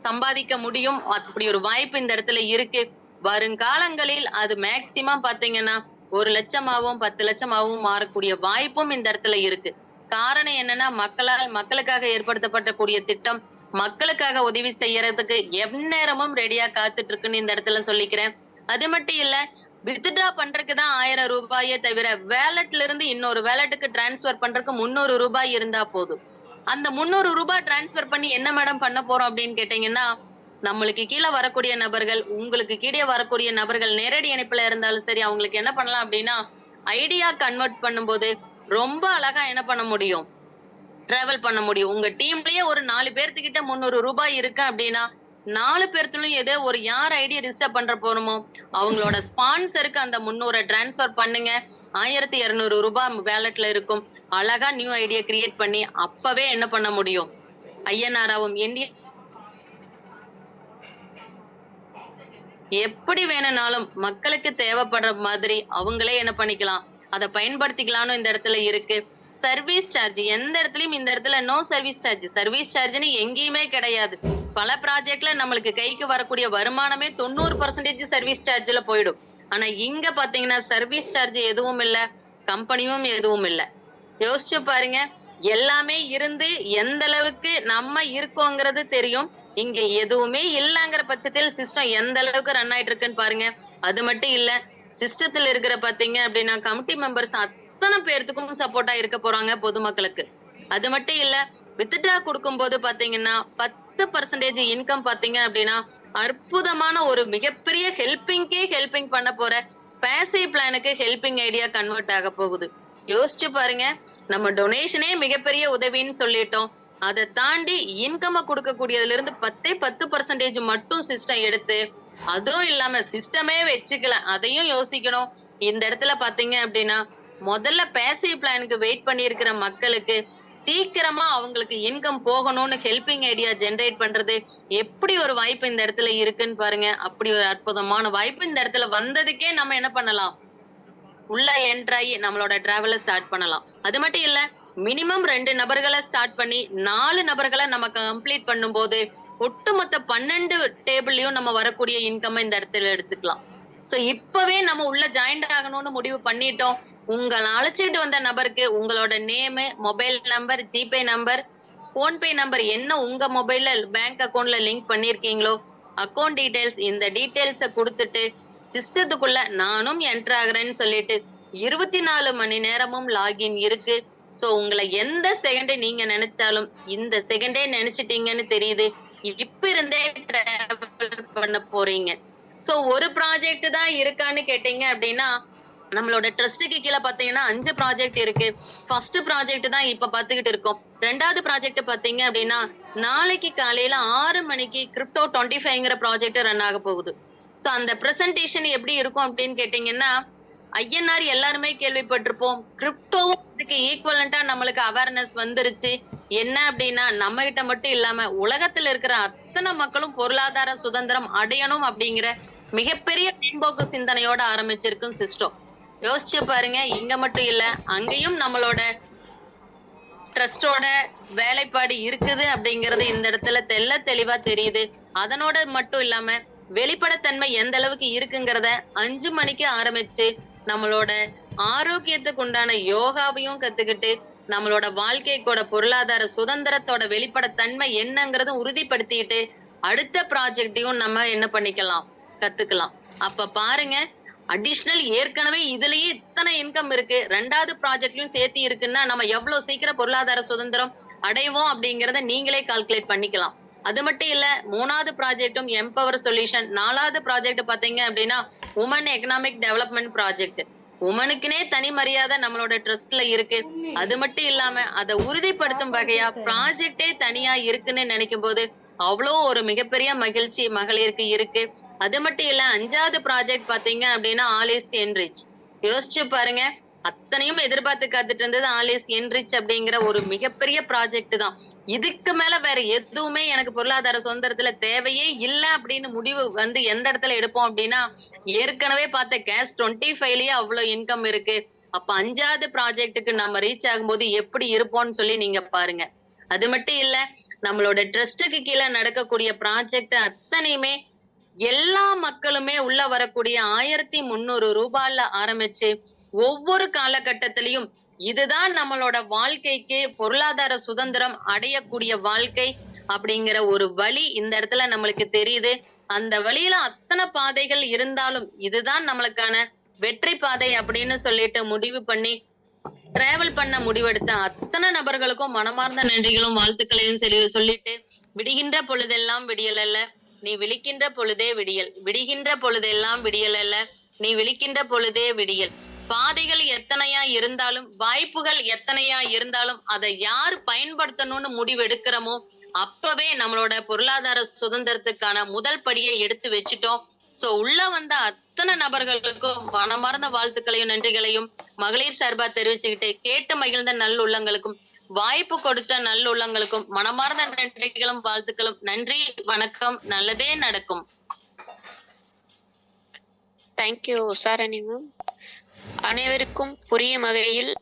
A: சம்பாதிக்க முடியும். அப்படி ஒரு வாய்ப்பு இந்த இடத்துல இருக்கு. வருங்காலங்களில் அது மேக்ஸிமம் பாத்தீங்கன்னா 1,00,000ஆவும் 10,00,000ஆவும் மாறக்கூடிய வாய்ப்பும் இந்த இடத்துல இருக்கு. காரணம் என்னன்னா மக்களுக்காக ஏற்படுத்தப்படக்கூடிய திட்டம், மக்களுக்காக உதவி செய்யறதுக்கு எந்நேரமும் ரெடியா காத்துட்டு இருக்குன்னு இந்த இடத்துல சொல்லிக்கிறேன். அது மட்டும் இல்ல, வித்ட்ரா பண்றதுக்கு தான் 1000 ரூபாயே தவிர வேலட்ல இருந்து இன்னொரு வேலட்டுக்கு டிரான்ஸ்ஃபர் பண்றதுக்கு 300 ரூபாய் இருந்தா போதும். அந்த 300 ரூபாய் டிரான்ஸ்ஃபர் பண்ணி என்ன மேடம் பண்ண போறோம் அப்படின்னு கேட்டீங்கன்னா, நம்மளுக்கு கீழ வரக்கூடிய நபர்கள், உங்களுக்கு கீழே வரக்கூடிய நபர்கள் நேரடி இணைப்புல இருந்தாலும் சரி, அவங்களுக்கு என்ன பண்ணலாம் அப்படின்னா, ஐடியா கன்வெர்ட் பண்ணும்போது ரொம்ப அழகா என்ன பண்ண முடியும்? டிராவல் பண்ண முடியும். உங்க டீம்லயே ஒரு 4 பேர்த்துக்கிட்ட 300 ரூபாய் இருக்கு அப்படின்னா, 4 பேர்த்துலயும் ஏதோ ஒரு யார் ஐடி ரிஜிஸ்டர் பண்ற போறோமோ, அவங்களோட ஸ்பான்சருக்கு அந்த 300 டிரான்ஸ்ஃபர் பண்ணுங்க. 1200 ரூபாய் வேலட்ல இருக்கும். அழகா நியூ ஐடியா கிரியேட் பண்ணி அப்பவே என்ன பண்ண முடியும்? ஐஎன்ஆராவும் எப்படி வேணும்னாலும் மக்களுக்கு தேவைப்படுற மாதிரி அவங்களே என்ன பண்ணிக்கலாம்? அத பயன்படுத்திக்கலாம்னு இந்த இடத்துல இருக்கு. சர்வீஸ் சார்ஜ் எந்த இடத்துலயும் இந்த இடத்துல நோ சர்வீஸ் சார்ஜ். சர்வீஸ் சார்ஜ்னு எங்கேயுமே கிடையாது. பல ப்ராஜெக்ட்ல நம்மளுக்கு கைக்கு வரக்கூடிய வருமானமே 90% சர்வீஸ் சார்ஜ்ல போயிடும். ஆனா இங்க பாத்தீங்கன்னா சர்வீஸ் சார்ஜ் எதுவும் இல்ல, கம்பெனியும் எதுவும் இல்ல. யோசிச்சு பாருங்க. எல்லாமே இருந்து எந்த அளவுக்கு நம்ம இருக்கோங்கிறது தெரியும். இங்க எதுவுமே இல்லங்கிற பட்சத்தில் சிஸ்டம் எந்த அளவுக்கு ரன் ஆயிட்டு இருக்குன்னு பாருங்க. அது மட்டும் இல்ல, சிஸ்டத்துல இருக்கிற பாத்தீங்க அப்படின்னா கமிட்டி மெம்பர்ஸ் அத்தனை பேர்த்துக்கும் சப்போர்ட்டா இருக்க போறாங்க பொதுமக்களுக்கு. அது மட்டும் இல்ல, வித்ட்ரா கொடுக்கும்போது பாத்தீங்கன்னா 10% இன்கம் பாத்தீங்க அப்படின்னா அற்புதமான ஒரு மிகப்பெரிய ஹெல்பிங் பண்ண போற பேசிவ் பிளானுக்கு ஹெல்பிங் ஐடியா கன்வெர்ட் ஆக போகுது. யோசிச்சு பாருங்க. நம்ம டொனேஷனே மிகப்பெரிய உதவின்னு சொல்லிட்டோம். அதை தாண்டி இன்கம் கொடுக்கக்கூடியதுல இருந்து 10% மட்டும் சிஸ்டம் எடுத்து, அதுவும் இல்லாம சிஸ்டமே வச்சுக்கல, அதையும் யோசிக்கணும். இந்த இடத்துல பாத்தீங்க அப்படின்னா முதல்ல பேசிவ் பிளானுக்கு வெயிட் பண்ணி இருக்கிற மக்களுக்கு சீக்கிரமா அவங்களுக்கு இன்கம் போகணும்னு ஹெல்பிங் ஐடியா ஜெனரேட் பண்றது எப்படி ஒரு வாய்ப்பு இந்த இடத்துல இருக்குன்னு பாருங்க. அப்படி ஒரு அற்புதமான வாய்ப்பு இந்த இடத்துல வந்ததுக்கே நம்ம என்ன பண்ணலாம்? உள்ள என்ட்ராயி நம்மளோட டிராவலை ஸ்டார்ட் பண்ணலாம். அது மட்டும் இல்ல, மினிமம் 2 நபர்களை ஸ்டார்ட் பண்ணி 4 நபர்களை நம்ம கம்ப்ளீட் பண்ணும்போது ஒட்டுமொத்த 12 டேபிள்லயும் நம்ம வரக்கூடிய இன்கம் இந்த இடத்துல எடுத்துக்கலாம். சோ இப்பவே நம்ம உள்ள ஜாயின்ட் ஆகணும்னு முடிவு பண்ணிட்டோம். உங்களை அழைச்சிட்டு வந்த நபருக்கு உங்களோட name, mobile number, GPay number, PhonePe number என்ன உங்க மொபைல்ல பேங்க் அக்கவுண்ட்ல லிங்க் பண்ணிருக்கீங்களோ அக்கவுண்ட் டீடைல்ஸ், இந்த டீடைல்ஸ கொடுத்துட்டு சிஸ்டத்துக்குள்ள நானும் என்டர் ஆகுறேன்னு சொல்லிட்டு 24 மணி நேரமும் லாகின் இருக்கு. சோ உங்களை எந்த செகண்ட் நீங்க நினைச்சாலும் இந்த செகண்டே நினைச்சிட்டீங்கன்னு தெரியுது. இப்ப இருந்தே டிராவல் பண்ண போறீங்க. சோ ஒரு ப்ராஜெக்ட் தான் இருக்கான்னு கேட்டீங்க அப்படின்னா, நம்மளோட ட்ரஸ்டுக்கு கீழே பாத்தீங்கன்னா 5 ப்ராஜெக்ட் இருக்கு. ஃபர்ஸ்ட் ப்ராஜெக்ட் தான் இப்ப பாத்துக்கிட்டு இருக்கோம். 2வது ப்ராஜெக்ட் பாத்தீங்க அப்படின்னா நாளைக்கு காலையில 6 மணிக்கு கிரிப்டோ 25ங்கிற ப்ராஜெக்ட் ரன் ஆக போகுது. சோ அந்த பிரசன்டேஷன் எப்படி இருக்கும் அப்படின்னு கேட்டீங்கன்னா, ஐஎன்ஆர் எல்லாருமே கேள்விப்பட்டிருப்போம். கிரிப்டோவும் இதுக்கு ஈக்குவலண்டா நம்மளுக்கு அவேர்னஸ் வந்துருச்சு. என்ன அப்படின்னா நம்ம கிட்ட மட்டும் இல்லாம உலகத்துல இருக்கிற அத்தனை மக்களும் பொருளாதார சுதந்திரம் அடையணும் அப்படிங்கிற மிகப்பெரிய மேம்போக்கு சிந்தனையோட ஆரம்பிச்சிருக்கும் சிஸ்டம். யோசிச்சு பாருங்க. இங்க மட்டும் இல்ல, அங்கேயும் நம்மளோட ட்ரஸ்டோட வேலைப்பாடு இருக்குது அப்படிங்கறது இந்த இடத்துல தெளிவா தெரியுது. அதனோட மட்டும் இல்லாம வெளிப்படைத்தன்மை எந்த அளவுக்கு இருக்குங்கிறத 5 மணிக்கு ஆரம்பிச்சு நம்மளோட ஆரோக்கியத்துக்கு உண்டான யோகாவையும் கத்துக்கிட்டு நம்மளோட வாழ்க்கைக்கோட பொருளாதார சுதந்திரத்தோட வெளிப்படைத்தன்மை என்னங்கறத உறுதிப்படுத்திட்டு அடுத்த ப்ராஜெக்டையும் நம்ம என்ன பண்ணிக்கலாம்? கத்துக்கலாம். அப்ப பாருங்க, அடிஷனல் ஏற்கனவே இதுலயே இத்தனை இன்கம் இருக்கு, 2வது ப்ராஜெக்ட்லயும் சேர்த்து இருக்குன்னா நம்ம எவ்வளவு சீக்கிரம் பொருளாதார சுதந்திரம் அடைவோம் அப்படிங்கறத நீங்களே கால்குலேட் பண்ணிக்கலாம். அது மட்டும் இல்ல, 3வது ப்ராஜெக்டும் எம்பவர் சொல்யூஷன். 4வது ப்ராஜெக்ட் பாத்தீங்க அப்படின்னா உமன் எக்கனாமிக் டெவலப்மெண்ட் ப்ராஜெக்ட். உமனுக்குனே தனி மரியாதை நம்மளோட ட்ரஸ்ட்ல இருக்கு. அது மட்டும் இல்லாம அதை உறுதிப்படுத்தும் வகையா ப்ராஜெக்டே தனியா இருக்குன்னு நினைக்கும் போது அவ்வளோ ஒரு மிகப்பெரிய மகிழ்ச்சி மகளிருக்கு இருக்கு. அது மட்டும் இல்ல, 5வது ப்ராஜெக்ட் பாத்தீங்க அப்படின்னா ஆல் இஸ் என்ரிச். யோசிச்சு பாருங்க. அத்தனையும் எதிர்பார்த்து காத்துட்டு இருந்தது ஆல் இஸ் என்ரிச் அப்படிங்கிற ஒரு மிகப்பெரிய ப்ராஜெக்ட் தான். இதுக்கு மேல வேற எதுவுமே எனக்கு பொருளாதார சுதந்திரத்துல தேவையே இல்ல அப்படின்னு முடிவு வந்து எந்த இடத்துல எடுப்போம் அப்படின்னா, ஏற்கனவே பார்த்த கேஸ் 25லயே அவ்வளவு இன்கம் இருக்கு. அப்ப 5வது ப்ராஜெக்ட்டுக்கு நம்ம ரீச் ஆகும்போது எப்படி இருப்போம்னு சொல்லி நீங்க பாருங்க. அது மட்டும் இல்ல, நம்மளோட ட்ரஸ்ட்டுக்கு கீழ நடக்கக்கூடிய ப்ராஜெக்ட் அத்தனையுமே எல்லா மக்களுமே உள்ள வரக்கூடிய 1300 ரூபாய்ல ஆரம்பிச்சு ஒவ்வொரு காலகட்டத்திலயும் இதுதான் நம்மளோட வாழ்க்கைக்கு பொருளாதார சுதந்திரம் அடையக்கூடிய வாழ்க்கை அப்படிங்கிற ஒரு வழி இந்த இடத்துல நம்மளுக்கு தெரியுது. அந்த வழியில அத்தனை பாதைகள் இருந்தாலும் இதுதான் நம்மளுக்கான வெற்றி பாதை அப்படின்னு சொல்லிட்டு முடிவு பண்ணி டிராவல் பண்ண முடிவெடுத்த அத்தனை நபர்களுக்கும் மனமார்ந்த நன்றிகளும் வாழ்த்துக்களையும் சொல்லிட்டு, விடுகின்ற பொழுதெல்லாம் விடியல் அல்ல, நீ விழிக்கின்ற பொழுதே விடியல். விடுகின்ற பொழுதெல்லாம் விடியல் அல்ல, நீ விழிக்கின்ற பொழுதே விடியல். பாதைகள் எத்தனையா இருந்தாலும், வாய்ப்புகள் எத்தனையா இருந்தாலும், அதை யார் பயன்படுத்தணும்னு முடிவெடுக்கிறோமோ, அப்பவே நம்மளோட பொருளாதார சுதந்திரத்துக்கான முதல் படியை எடுத்து வச்சுட்டோம். சோ உள்ள வந்த அத்தனை நபர்களுக்கும் மனமார்ந்த வாழ்த்துக்களையும் நன்றிகளையும் மகளிர் சார்பா தெரிவிச்சுக்கிட்டு, கேட்டு மகிழ்ந்த நல்லுள்ளங்களுக்கும் வாய்ப்பு கொடுத்த நல்லுள்ளங்களுக்கும் மனமார்ந்த நன்றிகளும் வாழ்த்துக்களும். நன்றி, வணக்கம், நல்லதே நடக்கும்.
B: Thank you Usharani ma'am. அனைவருக்கும் புரியும் வகையில்